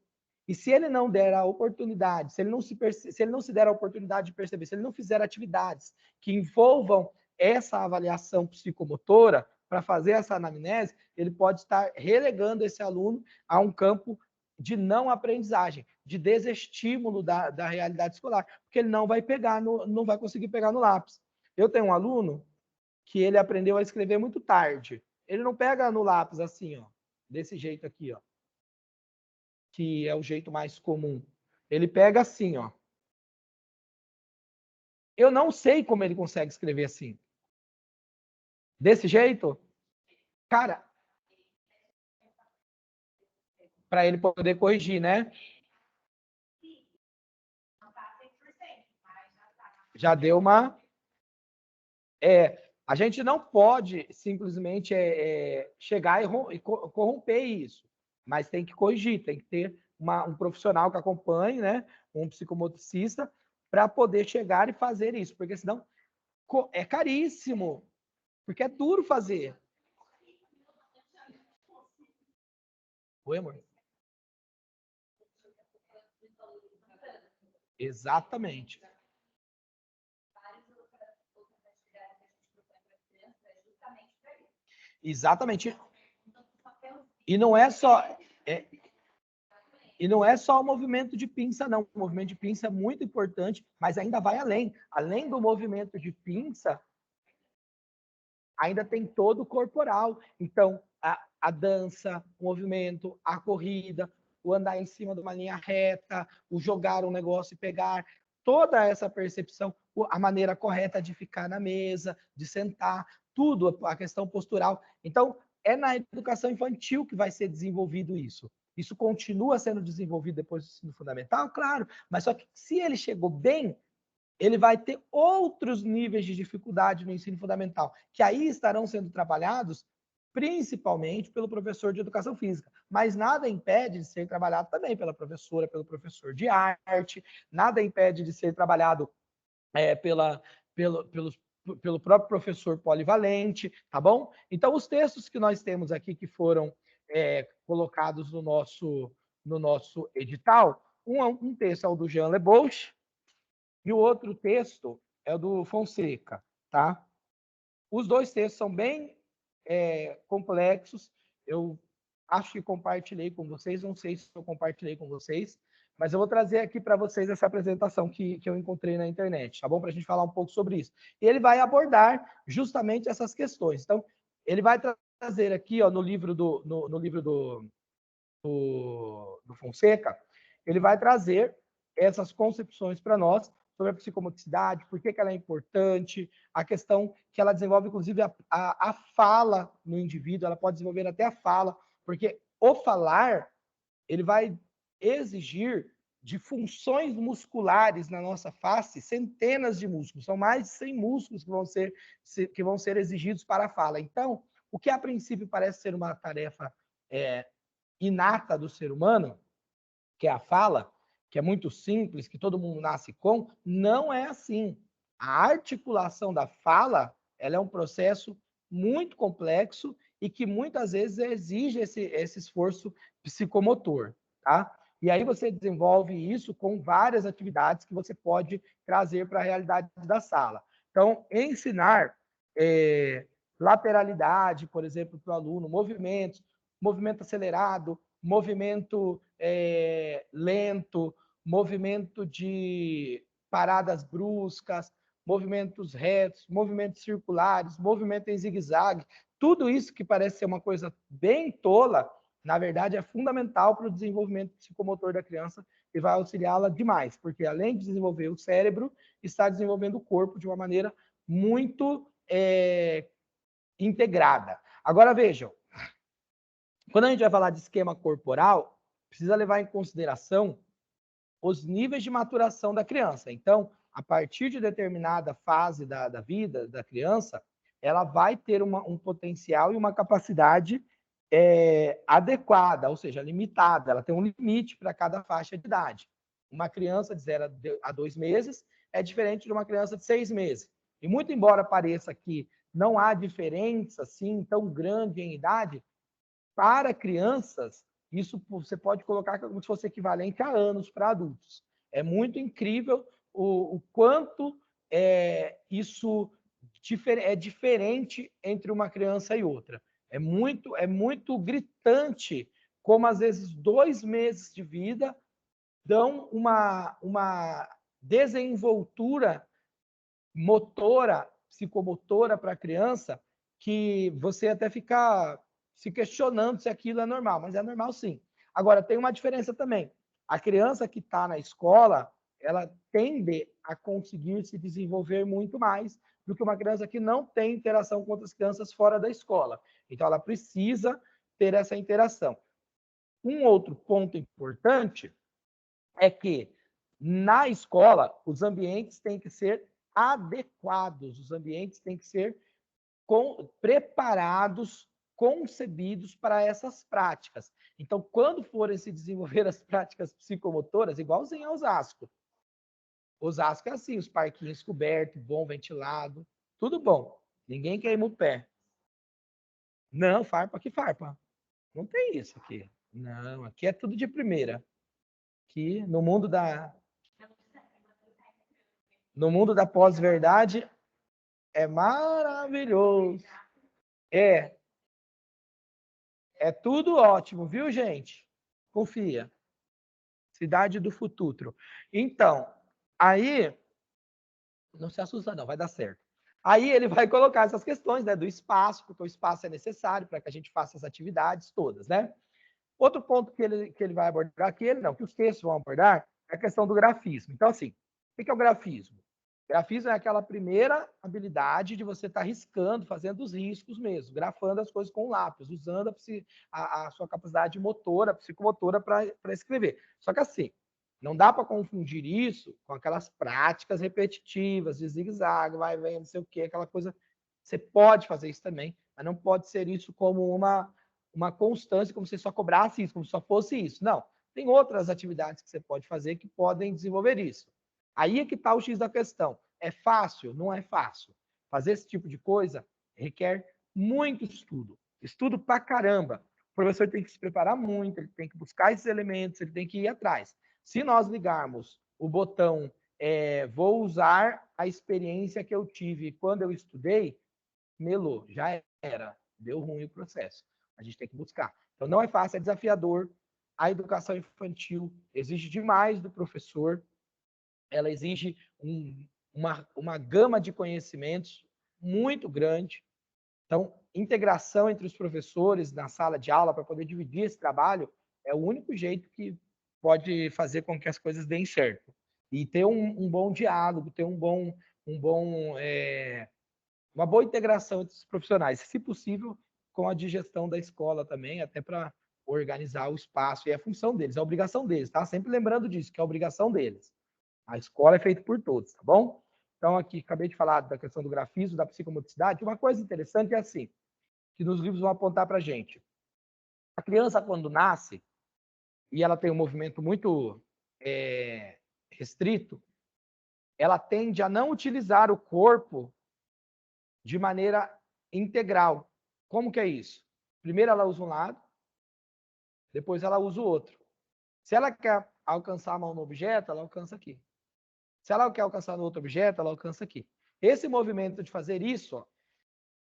E se ele não der a oportunidade, se ele não se der a oportunidade de perceber, se ele não fizer atividades que envolvam essa avaliação psicomotora, para fazer essa anamnese, ele pode estar relegando esse aluno a um campo de não aprendizagem, de desestímulo da realidade escolar, porque ele não vai não vai conseguir pegar no lápis. Eu tenho um aluno que ele aprendeu a escrever muito tarde. Ele não pega no lápis assim, ó, desse jeito aqui, ó, que é o jeito mais comum. Ele pega assim, ó. Eu não sei como ele consegue escrever assim. Desse jeito, cara, para ele poder corrigir, né? Já deu uma... a gente não pode simplesmente chegar e corromper isso, mas tem que corrigir, tem que ter um profissional que acompanhe, né? Um psicomotricista, para poder chegar e fazer isso, porque senão é caríssimo, porque é duro fazer. Oi, amor? Exatamente. Exatamente. E não é só o movimento de pinça, não. O movimento de pinça é muito importante, mas ainda vai além. Além do movimento de pinça, ainda tem todo o corporal. Então, a dança, o movimento, a corrida, o andar em cima de uma linha reta, o jogar um negócio e pegar, toda essa percepção, a maneira correta de ficar na mesa, de sentar, tudo, a questão postural. Então, é na educação infantil que vai ser desenvolvido isso. Isso continua sendo desenvolvido depois do ensino fundamental, claro, mas só que se ele chegou bem, ele vai ter outros níveis de dificuldade no ensino fundamental, que aí estarão sendo trabalhados principalmente pelo professor de educação física, mas nada impede de ser trabalhado também pela professora, pelo professor de arte, nada impede de ser trabalhado pelo próprio professor polivalente, tá bom? Então, os textos que nós temos aqui que foram colocados no nosso edital, um texto é o do Jean Lebouche, e o outro texto é o do Fonseca, tá? Os dois textos são bem complexos. Eu acho que compartilhei com vocês, não sei se eu compartilhei com vocês, mas eu vou trazer aqui para vocês essa apresentação que eu encontrei na internet, tá bom? Para a gente falar um pouco sobre isso. E ele vai abordar justamente essas questões. Então, ele vai trazer aqui, ó, no livro do Fonseca, ele vai trazer essas concepções para nós sobre a psicomotricidade, por que ela é importante, a questão que ela desenvolve, inclusive, a fala no indivíduo, ela pode desenvolver até a fala, porque o falar, ele vai exigir de funções musculares na nossa face, centenas de músculos, são mais de 100 músculos que vão ser exigidos para a fala. Então, o que a princípio parece ser uma tarefa inata do ser humano, que é a fala, que é muito simples, que todo mundo nasce com, não é assim. A articulação da fala, ela é um processo muito complexo e que muitas vezes exige esse esforço psicomotor, tá? E aí você desenvolve isso com várias atividades que você pode trazer para a realidade da sala. Então, ensinar lateralidade, por exemplo, para o aluno, movimento acelerado, movimento lento, movimento de paradas bruscas, movimentos retos, movimentos circulares, movimento em zigue-zague, tudo isso que parece ser uma coisa bem tola, na verdade é fundamental para o desenvolvimento psicomotor da criança e vai auxiliá-la demais, porque além de desenvolver o cérebro, está desenvolvendo o corpo de uma maneira muito integrada. Agora vejam, quando a gente vai falar de esquema corporal, precisa levar em consideração os níveis de maturação da criança. Então, a partir de determinada fase da vida da criança, ela vai ter um potencial e uma capacidade adequada, ou seja, limitada. Ela tem um limite para cada faixa de idade. Uma criança de 0 a 2 meses é diferente de uma criança de 6 meses. E muito embora pareça que não há diferença assim tão grande em idade, para crianças, isso você pode colocar como se fosse equivalente a anos para adultos. É muito incrível o quanto isso é diferente entre uma criança e outra. É muito gritante como, às vezes, 2 meses de vida dão uma desenvoltura motora, psicomotora para a criança, que você até fica se questionando se aquilo é normal, mas é normal sim. Agora, tem uma diferença também. A criança que está na escola, ela tende a conseguir se desenvolver muito mais do que uma criança que não tem interação com outras crianças fora da escola. Então, ela precisa ter essa interação. Um outro ponto importante é que, na escola, os ambientes têm que ser adequados, os ambientes têm que ser preparados, concebidos para essas práticas. Então, quando forem se desenvolver as práticas psicomotoras, igualzinho a Osasco. Osasco é assim, os parquinhos cobertos, bom ventilado, tudo bom. Ninguém queima o pé. Não, farpa que farpa. Não tem isso aqui. Não, aqui é tudo de primeira. Aqui, no mundo da pós-verdade, é maravilhoso. É tudo ótimo, viu, gente? Confia. Cidade do futuro. Então, aí, não se assusta não, vai dar certo. Aí ele vai colocar essas questões, né, do espaço, porque o espaço é necessário para que a gente faça as atividades todas, né? Outro ponto que ele vai abordar, que os textos vão abordar, é a questão do grafismo. Então, assim, o que é o grafismo? Grafismo é aquela primeira habilidade de você estar riscando, fazendo os riscos mesmo, grafando as coisas com lápis, usando a sua capacidade motora, psicomotora para escrever. Só que assim, não dá para confundir isso com aquelas práticas repetitivas de zigue-zague, vai, vem, não sei o quê, aquela coisa. Você pode fazer isso também, mas não pode ser isso como uma constância, como se só cobrasse isso, como se só fosse isso. Não, tem outras atividades que você pode fazer que podem desenvolver isso. Aí é que está o X da questão. É fácil? Não é fácil. Fazer esse tipo de coisa requer muito estudo. Estudo pra caramba. O professor tem que se preparar muito, ele tem que buscar esses elementos, ele tem que ir atrás. Se nós ligarmos o botão vou usar a experiência que eu tive quando eu estudei, melou, já era. Deu ruim o processo. A gente tem que buscar. Então, não é fácil, é desafiador. A educação infantil exige demais do professor, ela exige uma gama de conhecimentos muito grande. Então, integração entre os professores na sala de aula para poder dividir esse trabalho é o único jeito que pode fazer com que as coisas deem certo. E ter um bom diálogo, ter uma boa integração entre os profissionais, se possível, com a digestão da escola também, até para organizar o espaço. E é a função deles, é a obrigação deles, tá? Sempre lembrando disso, que é a obrigação deles. A escola é feita por todos, tá bom? Então, aqui, acabei de falar da questão do grafismo, da psicomotricidade. Uma coisa interessante é assim, que nos livros vão apontar para a gente. A criança, quando nasce, e ela tem um movimento muito restrito, ela tende a não utilizar o corpo de maneira integral. Como que é isso? Primeiro ela usa um lado, depois ela usa o outro. Se ela quer alcançar a mão no objeto, ela alcança aqui. Se ela quer alcançar no outro objeto, ela alcança aqui. Esse movimento de fazer isso, ó,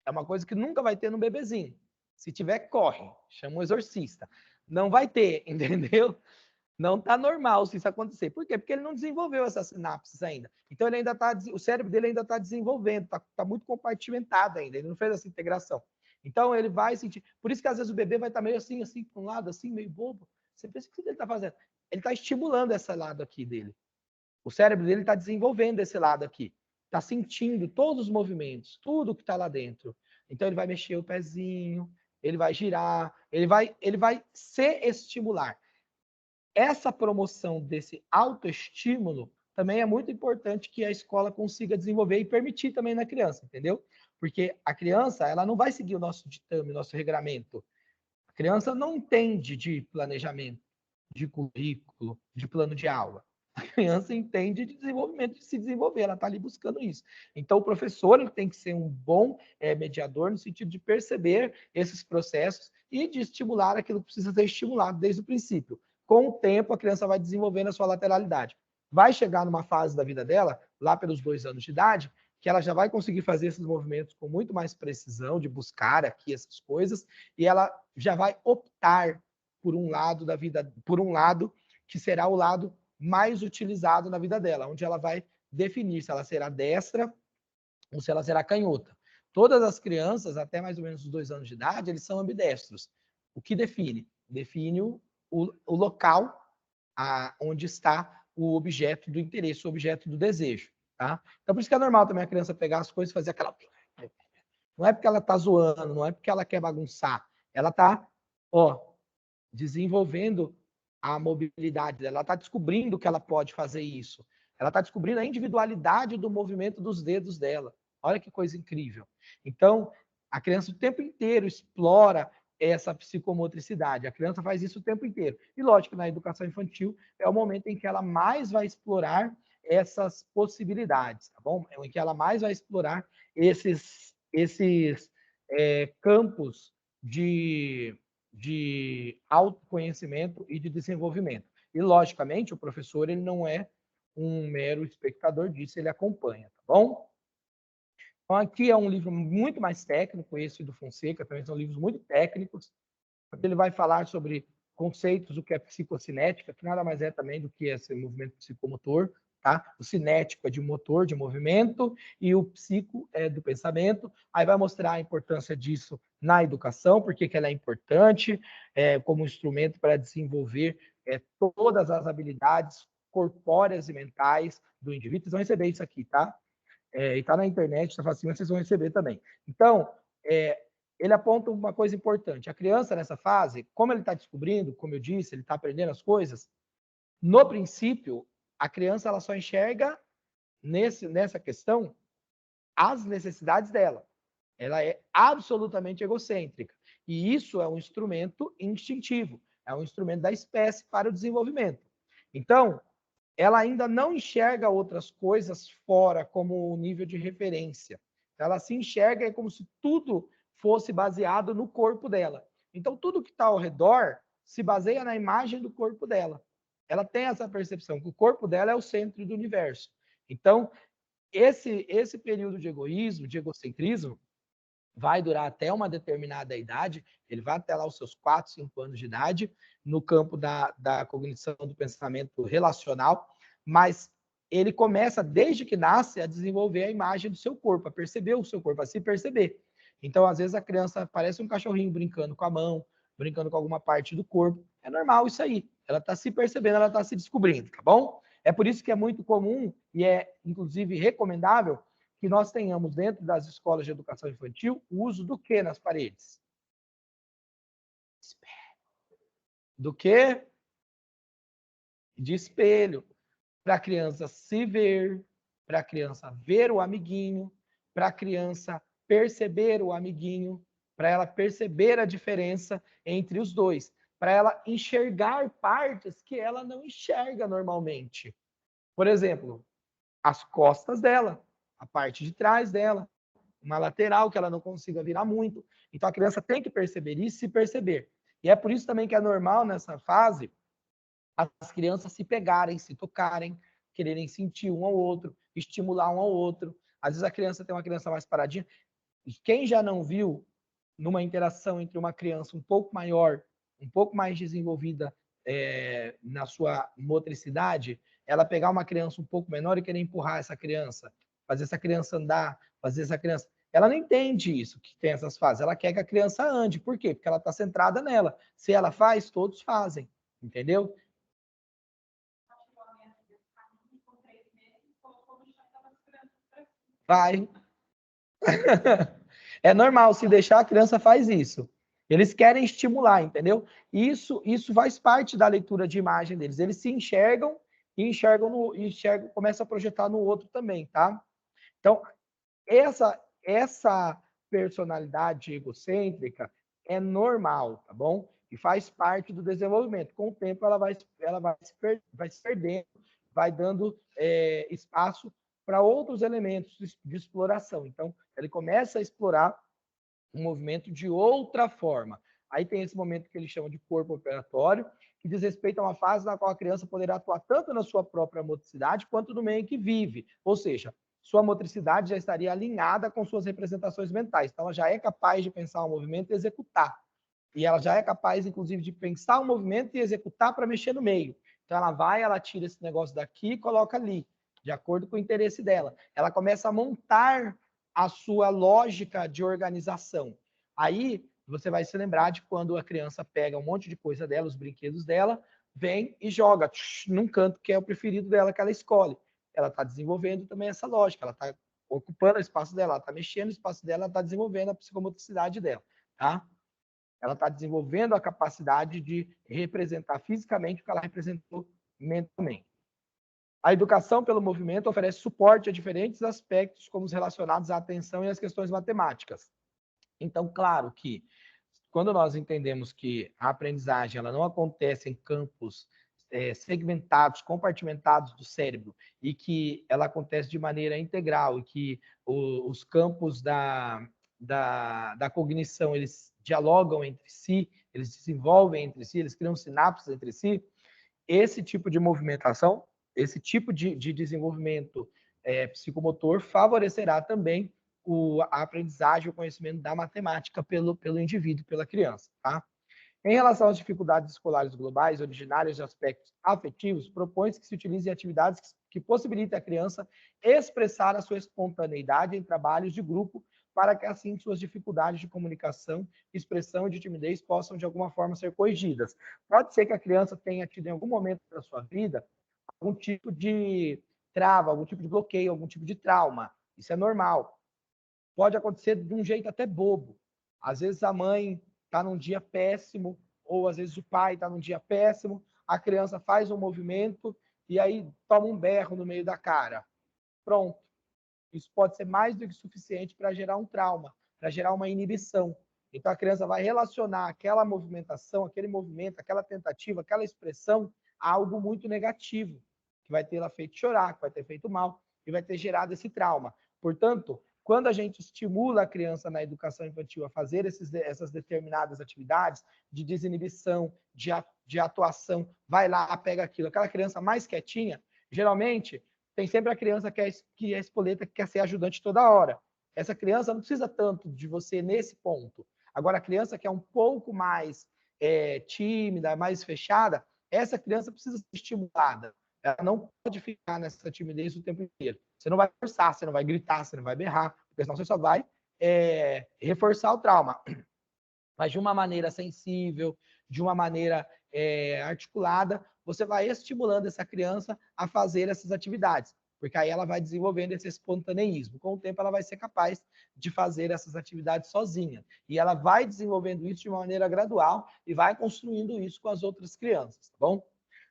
é uma coisa que nunca vai ter no bebezinho. Se tiver, corre. Chama um exorcista. Não vai ter, entendeu? Não está normal se isso acontecer. Por quê? Porque ele não desenvolveu essas sinapses ainda. Então, ele ainda tá, o cérebro dele ainda está desenvolvendo, está muito compartimentado ainda, ele não fez essa integração. Então, ele vai sentir... Por isso que, às vezes, o bebê vai estar meio assim, para um lado, assim, meio bobo. Você pensa, o que ele está fazendo? Ele está estimulando esse lado aqui dele. O cérebro dele está desenvolvendo esse lado aqui. Está sentindo todos os movimentos, tudo que está lá dentro. Então, ele vai mexer o pezinho, ele vai girar, ele vai se estimular. Essa promoção desse autoestímulo também é muito importante que a escola consiga desenvolver e permitir também na criança, entendeu? Porque a criança, ela não vai seguir o nosso ditame, o nosso regramento. A criança não entende de planejamento, de currículo, de plano de aula. A criança entende de desenvolvimento, de se desenvolver, ela está ali buscando isso. Então, o professor ele tem que ser um bom mediador no sentido de perceber esses processos e de estimular aquilo que precisa ser estimulado desde o princípio. Com o tempo, a criança vai desenvolvendo a sua lateralidade. Vai chegar numa fase da vida dela, lá pelos 2 anos de idade, que ela já vai conseguir fazer esses movimentos com muito mais precisão, de buscar aqui essas coisas, e ela já vai optar por um lado da vida, por um lado que será o lado mais utilizado na vida dela, onde ela vai definir se ela será destra ou se ela será canhota. Todas as crianças, até mais ou menos os 2 anos de idade, eles são ambidestros. O que define? Define o local onde está o objeto do interesse, o objeto do desejo. Tá? Então, por isso que é normal também a criança pegar as coisas e fazer aquela... Não é porque ela está zoando, não é porque ela quer bagunçar. Ela está desenvolvendo a mobilidade dela, ela está descobrindo que ela pode fazer isso. Ela está descobrindo a individualidade do movimento dos dedos dela. Olha que coisa incrível. Então, a criança o tempo inteiro explora essa psicomotricidade. A criança faz isso o tempo inteiro. E, lógico, na educação infantil é o momento em que ela mais vai explorar essas possibilidades, tá bom? É em que ela mais vai explorar esses campos de autoconhecimento e de desenvolvimento. E, logicamente, o professor ele não é um mero espectador disso, ele acompanha, tá bom? Então, aqui é um livro muito mais técnico, esse do Fonseca, também são livros muito técnicos, porque ele vai falar sobre conceitos, o que é psicocinética, que nada mais é também do que esse movimento psicomotor, tá? O cinético é de motor, de movimento, e o psico é do pensamento. Aí vai mostrar a importância disso na educação, porque que ela é importante como instrumento para desenvolver todas as habilidades corpóreas e mentais do indivíduo. Vocês vão receber isso aqui, tá? E está na internet, está fácil, vocês vão receber também. Então, ele aponta uma coisa importante. A criança, nessa fase, como ele está descobrindo, como eu disse, ele está aprendendo as coisas, no princípio, a criança ela só enxerga nessa questão as necessidades dela. Ela é absolutamente egocêntrica. E isso é um instrumento instintivo, é um instrumento da espécie para o desenvolvimento. Então, ela ainda não enxerga outras coisas fora como nível de referência. Ela se enxerga como se tudo fosse baseado no corpo dela. Então, tudo que está ao redor se baseia na imagem do corpo dela. Ela tem essa percepção que o corpo dela é o centro do universo. Então, esse período de egoísmo, de egocentrismo, vai durar até uma determinada idade, ele vai até lá os seus 4, 5 anos de idade, no campo da cognição do pensamento relacional, mas ele começa, desde que nasce, a desenvolver a imagem do seu corpo, a perceber o seu corpo, a se perceber. Então, às vezes, a criança parece um cachorrinho brincando com a mão, brincando com alguma parte do corpo. É normal isso aí. Ela está se percebendo, ela está se descobrindo, tá bom? É por isso que é muito comum e é, inclusive, recomendável que nós tenhamos dentro das escolas de educação infantil o uso do que nas paredes? Do que? De espelho. Para a criança se ver, para a criança ver o amiguinho, para a criança perceber o amiguinho, para ela perceber a diferença entre os dois, para ela enxergar partes que ela não enxerga normalmente. Por exemplo, as costas dela, a parte de trás dela, uma lateral que ela não consiga virar muito. Então a criança tem que perceber isso e se perceber. E é por isso também que é normal nessa fase as crianças se pegarem, se tocarem, quererem sentir um ao outro, estimular um ao outro. Às vezes a criança tem uma criança mais paradinha. Quem já não viu numa interação entre uma criança um pouco maior, um pouco mais desenvolvida na sua motricidade, ela pegar uma criança um pouco menor e querer empurrar essa criança, fazer essa criança andar, fazer essa criança... Ela não entende isso, que tem essas fases. Ela quer que a criança ande. Por quê? Porque ela está centrada nela. Se ela faz, todos fazem. Entendeu? Vai. É normal, se deixar, a criança faz isso. Eles querem estimular, entendeu? Isso faz parte da leitura de imagem deles. Eles se enxergam e enxergam, começam a projetar no outro também, tá? Então, essa personalidade egocêntrica é normal, tá bom? E faz parte do desenvolvimento. Com o tempo, ela vai se perdendo, vai dando espaço para outros elementos de exploração. Então, ele começa a explorar o movimento de outra forma. Aí tem esse momento que ele chama de corpo operatório, que diz respeito a uma fase na qual a criança poderá atuar tanto na sua própria motricidade quanto no meio em que vive. Ou seja, sua motricidade já estaria alinhada com suas representações mentais. Então, ela já é capaz de pensar um movimento e executar. E ela já é capaz, inclusive, de pensar um movimento e executar para mexer no meio. Então, ela tira esse negócio daqui e coloca ali, de acordo com o interesse dela. Ela começa a montar a sua lógica de organização. Aí, você vai se lembrar de quando a criança pega um monte de coisa dela, os brinquedos dela, vem e joga num canto que é o preferido dela, que ela escolhe. Ela está desenvolvendo também essa lógica, ela está ocupando o espaço dela, ela está mexendo no espaço dela, ela está desenvolvendo a psicomotricidade dela, tá? Ela está desenvolvendo a capacidade de representar fisicamente o que ela representou mentalmente. A educação pelo movimento oferece suporte a diferentes aspectos, como os relacionados à atenção e às questões matemáticas. Então, claro que quando nós entendemos que a aprendizagem ela não acontece em campos segmentados, compartimentados do cérebro, e que ela acontece de maneira integral, e que os campos da cognição, eles dialogam entre si, eles desenvolvem entre si, eles criam sinapses entre si, esse tipo de movimentação, esse tipo de desenvolvimento psicomotor favorecerá também a aprendizagem, o conhecimento da matemática pelo indivíduo, pela criança, tá? Em relação às dificuldades escolares globais, originárias de aspectos afetivos, propõe-se que se utilizem atividades que possibilitem a criança expressar a sua espontaneidade em trabalhos de grupo, para que assim suas dificuldades de comunicação, expressão e de timidez possam de alguma forma ser corrigidas. Pode ser que a criança tenha tido em algum momento da sua vida algum tipo de trava, algum tipo de bloqueio, algum tipo de trauma. Isso é normal. Pode acontecer de um jeito até bobo. Às vezes a mãe está num dia péssimo, ou às vezes o pai está num dia péssimo, a criança faz um movimento e aí toma um berro no meio da cara. Pronto. Isso pode ser mais do que suficiente para gerar um trauma, para gerar uma inibição. Então a criança vai relacionar aquela movimentação, aquele movimento, aquela tentativa, aquela expressão a algo muito negativo, que vai tê-la feito chorar, que vai ter feito mal, e vai ter gerado esse trauma. Portanto, quando a gente estimula a criança na educação infantil a fazer essas determinadas atividades de desinibição, de atuação, vai lá, pega aquilo, aquela criança mais quietinha, geralmente tem sempre a criança que é espoleta, que quer ser ajudante toda hora. Essa criança não precisa tanto de você nesse ponto. Agora, a criança que é um pouco mais tímida, mais fechada, essa criança precisa ser estimulada. Ela não pode ficar nessa timidez o tempo inteiro. Você não vai forçar, você não vai gritar, você não vai berrar, porque senão você só vai reforçar o trauma, mas de uma maneira sensível, de uma maneira articulada, você vai estimulando essa criança a fazer essas atividades, porque aí ela vai desenvolvendo esse espontaneísmo. Com o tempo, ela vai ser capaz de fazer essas atividades sozinha. E ela vai desenvolvendo isso de uma maneira gradual e vai construindo isso com as outras crianças, tá bom?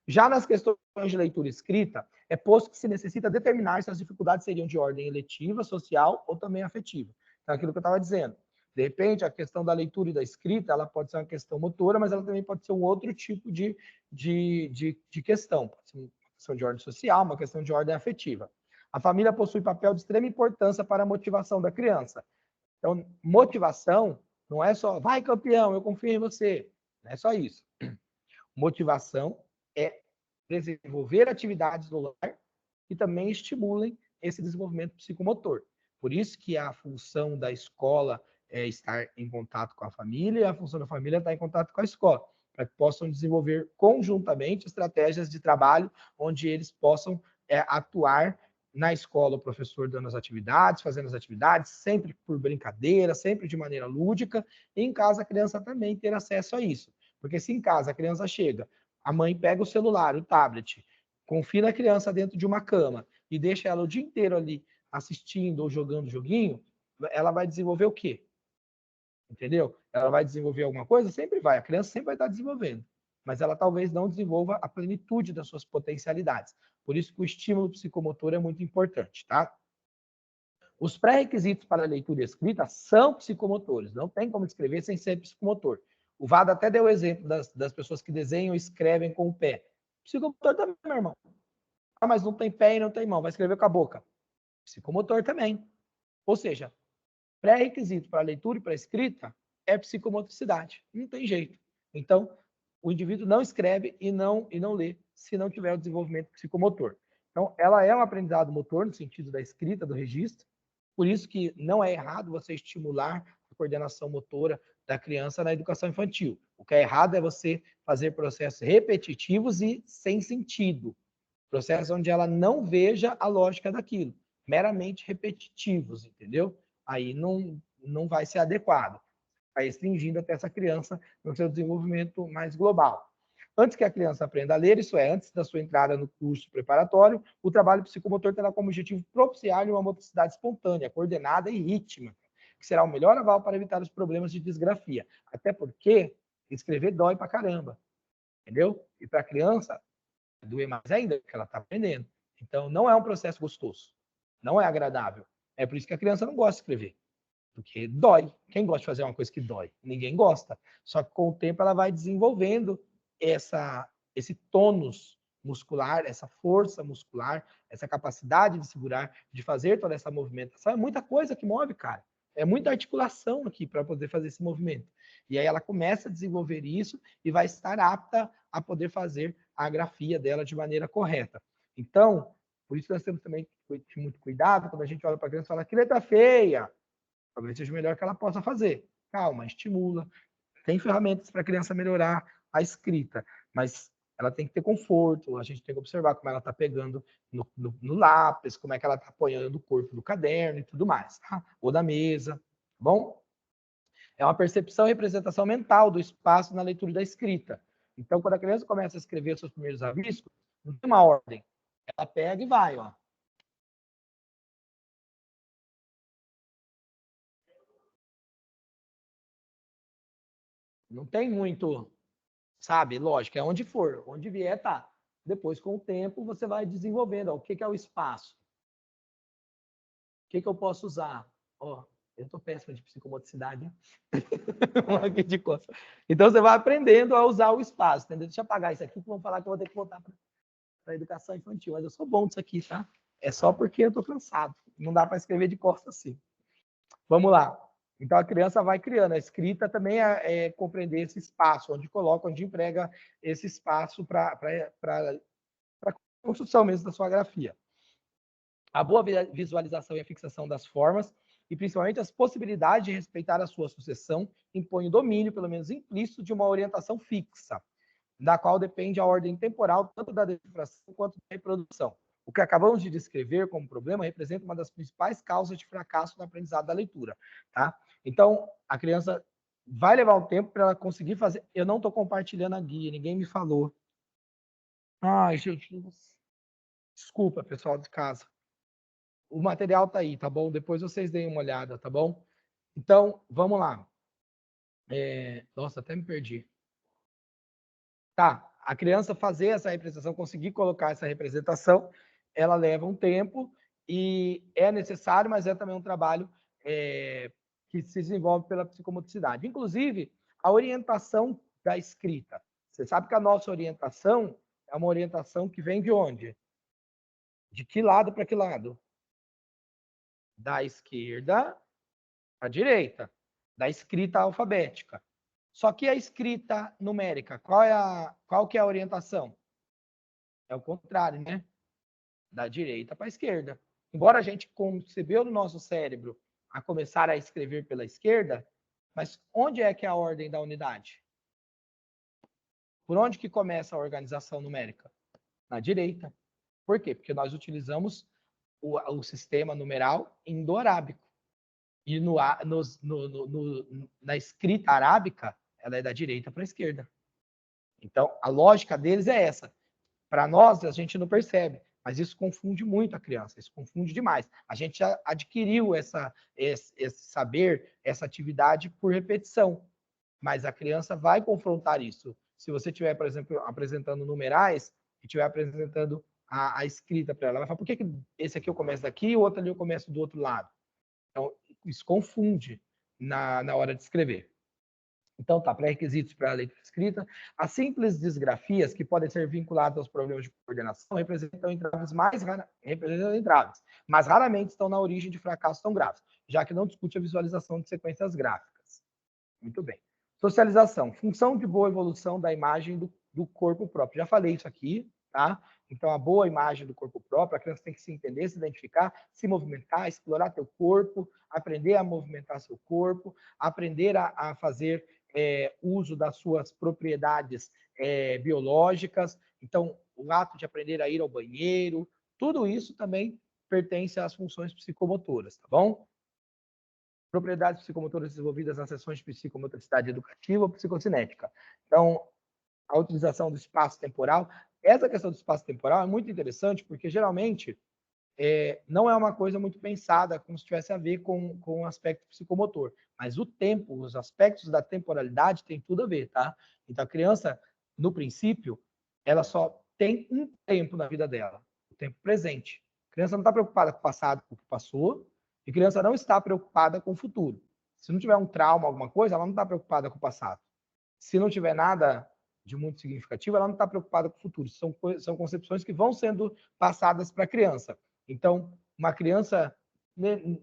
Já nas questões de leitura e escrita, é posto que se necessita determinar se as dificuldades seriam de ordem eletiva, social ou também afetiva. Então, aquilo que eu estava dizendo. De repente, a questão da leitura e da escrita, ela pode ser uma questão motora, mas ela também pode ser um outro tipo de questão. Pode ser uma questão de ordem social, uma questão de ordem afetiva. A família possui papel de extrema importância para a motivação da criança. Então, motivação não é só, vai campeão, eu confio em você. Não é só isso. Motivação é desenvolver atividades no lar que também estimulem esse desenvolvimento psicomotor. Por isso que a função da escola é estar em contato com a família e a função da família é estar em contato com a escola, para que possam desenvolver conjuntamente estratégias de trabalho onde eles possam atuar na escola, o professor dando as atividades, fazendo as atividades, sempre por brincadeira, sempre de maneira lúdica, e em casa a criança também ter acesso a isso. Porque se em casa a criança chega, a mãe pega o celular, o tablet, confina a criança dentro de uma cama e deixa ela o dia inteiro ali assistindo ou jogando joguinho, ela vai desenvolver o quê? Entendeu? Ela vai desenvolver alguma coisa? Sempre vai. A criança sempre vai estar desenvolvendo. Mas ela talvez não desenvolva a plenitude das suas potencialidades. Por isso que o estímulo psicomotor é muito importante, tá? Os pré-requisitos para a leitura e escrita são psicomotores. Não tem como escrever sem ser psicomotor. O Vado até deu o exemplo das pessoas que desenham e escrevem com o pé. Psicomotor também, meu irmão. Ah, mas não tem pé e não tem mão. Vai escrever com a boca. Psicomotor também. Ou seja, pré-requisito para a leitura e para a escrita é psicomotricidade. Não tem jeito. Então, o indivíduo não escreve e não lê se não tiver o desenvolvimento psicomotor. Então, ela é um aprendizado motor no sentido da escrita, do registro. Por isso que não é errado você estimular a coordenação motora da criança na educação infantil. O que é errado é você fazer processos repetitivos e sem sentido. Processos onde ela não veja a lógica daquilo. Meramente repetitivos, entendeu? Aí não vai ser adequado. Vai restringindo até essa criança no seu desenvolvimento mais global. Antes que a criança aprenda a ler, isso é, antes da sua entrada no curso preparatório, o trabalho psicomotor terá como objetivo propiciar uma motricidade espontânea, coordenada e rítmica, que será o melhor aval para evitar os problemas de disgrafia. Até porque escrever dói pra caramba, entendeu? E para a criança, doer mais ainda, porque ela está aprendendo. Então, não é um processo gostoso. Não é agradável. É por isso que a criança não gosta de escrever. Porque dói. Quem gosta de fazer uma coisa que dói? Ninguém gosta. Só que com o tempo ela vai desenvolvendo esse tônus muscular, essa força muscular, essa capacidade de segurar, de fazer toda essa movimentação. É muita coisa que move, cara. É muita articulação aqui para poder fazer esse movimento. E aí ela começa a desenvolver isso e vai estar apta a poder fazer a grafia dela de maneira correta. Então, por isso nós temos também que ter muito cuidado quando a gente olha para a criança e fala que letra feia. Talvez seja o melhor que ela possa fazer. Calma, estimula. Tem ferramentas para a criança melhorar a escrita, mas ela tem que ter conforto, a gente tem que observar como ela está pegando no lápis, como é que ela está apoiando o corpo do caderno e tudo mais, tá? Ou da mesa, tá bom? É uma percepção e representação mental do espaço na leitura e da escrita. Então, quando a criança começa a escrever os seus primeiros avistos, não tem uma ordem. Ela pega e vai, ó. Não tem muito, sabe? Lógico, é onde for, onde vier, tá. Depois, com o tempo, você vai desenvolvendo. Ó, o que é o espaço? O que eu posso usar? Ó, eu estou péssimo de psicomotricidade. Aqui de costa. Então, você vai aprendendo a usar o espaço, entendeu? Deixa eu apagar isso aqui, que vão falar que eu vou ter que voltar para a educação infantil. Mas eu sou bom disso aqui, tá? É só porque eu estou cansado. Não dá para escrever de costa assim. Vamos lá. Então, a criança vai criando. A escrita também é compreender esse espaço, onde coloca, onde emprega esse espaço para a construção mesmo da sua grafia. A boa visualização e a fixação das formas, e principalmente as possibilidades de respeitar a sua sucessão, impõe o domínio, pelo menos implícito, de uma orientação fixa, da qual depende a ordem temporal, tanto da decifração quanto da reprodução. O que acabamos de descrever como problema representa uma das principais causas de fracasso no aprendizado da leitura, tá? Então, a criança vai levar um tempo para ela conseguir fazer. Eu não estou compartilhando a guia, ninguém me falou. Ai, gente, desculpa, pessoal de casa. O material está aí, tá bom? Depois vocês deem uma olhada, tá bom? Então, vamos lá. Nossa, até me perdi. Tá, a criança fazer essa representação, conseguir colocar essa representação, ela leva um tempo e é necessário, mas é também um trabalho que se desenvolve pela psicomotricidade. Inclusive, a orientação da escrita. Você sabe que a nossa orientação é uma orientação que vem de onde? De que lado para que lado? Da esquerda à direita, da escrita alfabética. Só que a escrita numérica, qual que é a orientação? É o contrário, né? Da direita para a esquerda. Embora a gente concebeu no nosso cérebro a começar a escrever pela esquerda, mas onde é que é a ordem da unidade? Por onde que começa a organização numérica? Na direita. Por quê? Porque nós utilizamos o sistema numeral indo-arábico. E na escrita arábica, ela é da direita para a esquerda. Então, a lógica deles é essa. Para nós, a gente não percebe, mas isso confunde muito a criança, isso confunde demais. A gente já adquiriu esse saber, essa atividade por repetição, mas a criança vai confrontar isso. Se você estiver, por exemplo, apresentando numerais e estiver apresentando a escrita para ela vai falar, por que esse aqui eu começo daqui e o outro ali eu começo do outro lado? Então, isso confunde na hora de escrever. Então, tá, pré-requisitos para a leitura escrita. As simples disgrafias, que podem ser vinculadas aos problemas de coordenação, representam entraves mas raramente estão na origem de fracassos tão graves, já que não discute a visualização de sequências gráficas. Muito bem. Socialização. Função de boa evolução da imagem do corpo próprio. Já falei isso aqui, tá? Então, a boa imagem do corpo próprio, a criança tem que se entender, se identificar, se movimentar, explorar teu corpo, aprender a movimentar seu corpo, aprender a fazer uso das suas propriedades biológicas. Então, o ato de aprender a ir ao banheiro, tudo isso também pertence às funções psicomotoras, tá bom? Propriedades psicomotoras desenvolvidas nas sessões de psicomotricidade educativa ou psicocinética. Então, a utilização do espaço temporal. Essa questão do espaço temporal é muito interessante, porque geralmente não é uma coisa muito pensada, como se tivesse a ver com o aspecto psicomotor. Mas o tempo, os aspectos da temporalidade têm tudo a ver, tá? Então, a criança, no princípio, ela só tem um tempo na vida dela, o tempo presente. A criança não está preocupada com o passado, com o que passou, e a criança não está preocupada com o futuro. Se não tiver um trauma, alguma coisa, ela não está preocupada com o passado. Se não tiver nada de muito significativo, ela não está preocupada com o futuro. São concepções que vão sendo passadas para a criança. Então, uma criança,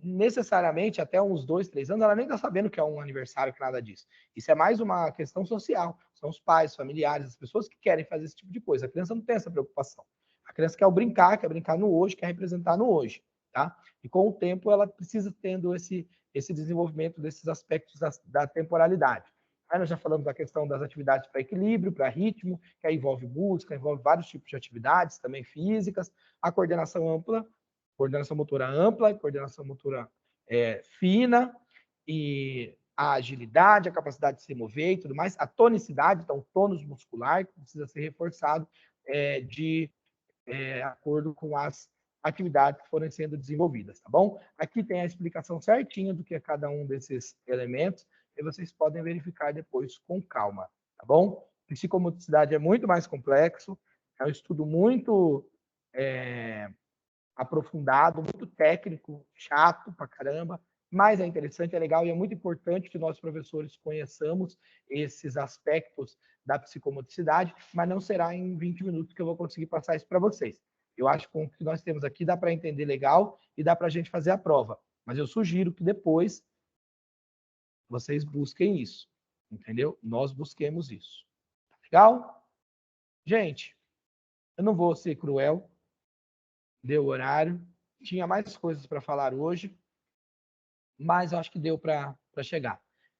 necessariamente, até uns 2, 3 anos, ela nem está sabendo que é um aniversário, que nada disso. Isso é mais uma questão social. São os pais, os familiares, as pessoas que querem fazer esse tipo de coisa. A criança não tem essa preocupação. A criança quer brincar no hoje, quer representar no hoje. Tá? E com o tempo, ela precisa tendo esse desenvolvimento desses aspectos da temporalidade. Aí nós já falamos da questão das atividades para equilíbrio, para ritmo, que aí envolve música, envolve vários tipos de atividades, também físicas, a coordenação ampla, coordenação motora ampla, coordenação motora fina, e a agilidade, a capacidade de se mover e tudo mais, a tonicidade, então o tônus muscular, que precisa ser reforçado de acordo com as atividades que forem sendo desenvolvidas, tá bom? Aqui tem a explicação certinha do que é cada um desses elementos, e vocês podem verificar depois com calma, tá bom? Psicomotricidade é muito mais complexo, é um estudo muito aprofundado, muito técnico, chato pra caramba, mas é interessante, é legal e é muito importante que nós, professores, conheçamos esses aspectos da psicomotricidade, mas não será em 20 minutos que eu vou conseguir passar isso para vocês. Eu acho que com o que nós temos aqui dá para entender legal e dá para a gente fazer a prova. Mas eu sugiro que depois vocês busquem isso, entendeu? Nós busquemos isso. Legal? Gente, eu não vou ser cruel, deu o horário, tinha mais coisas para falar hoje, mas eu acho que deu para chegar.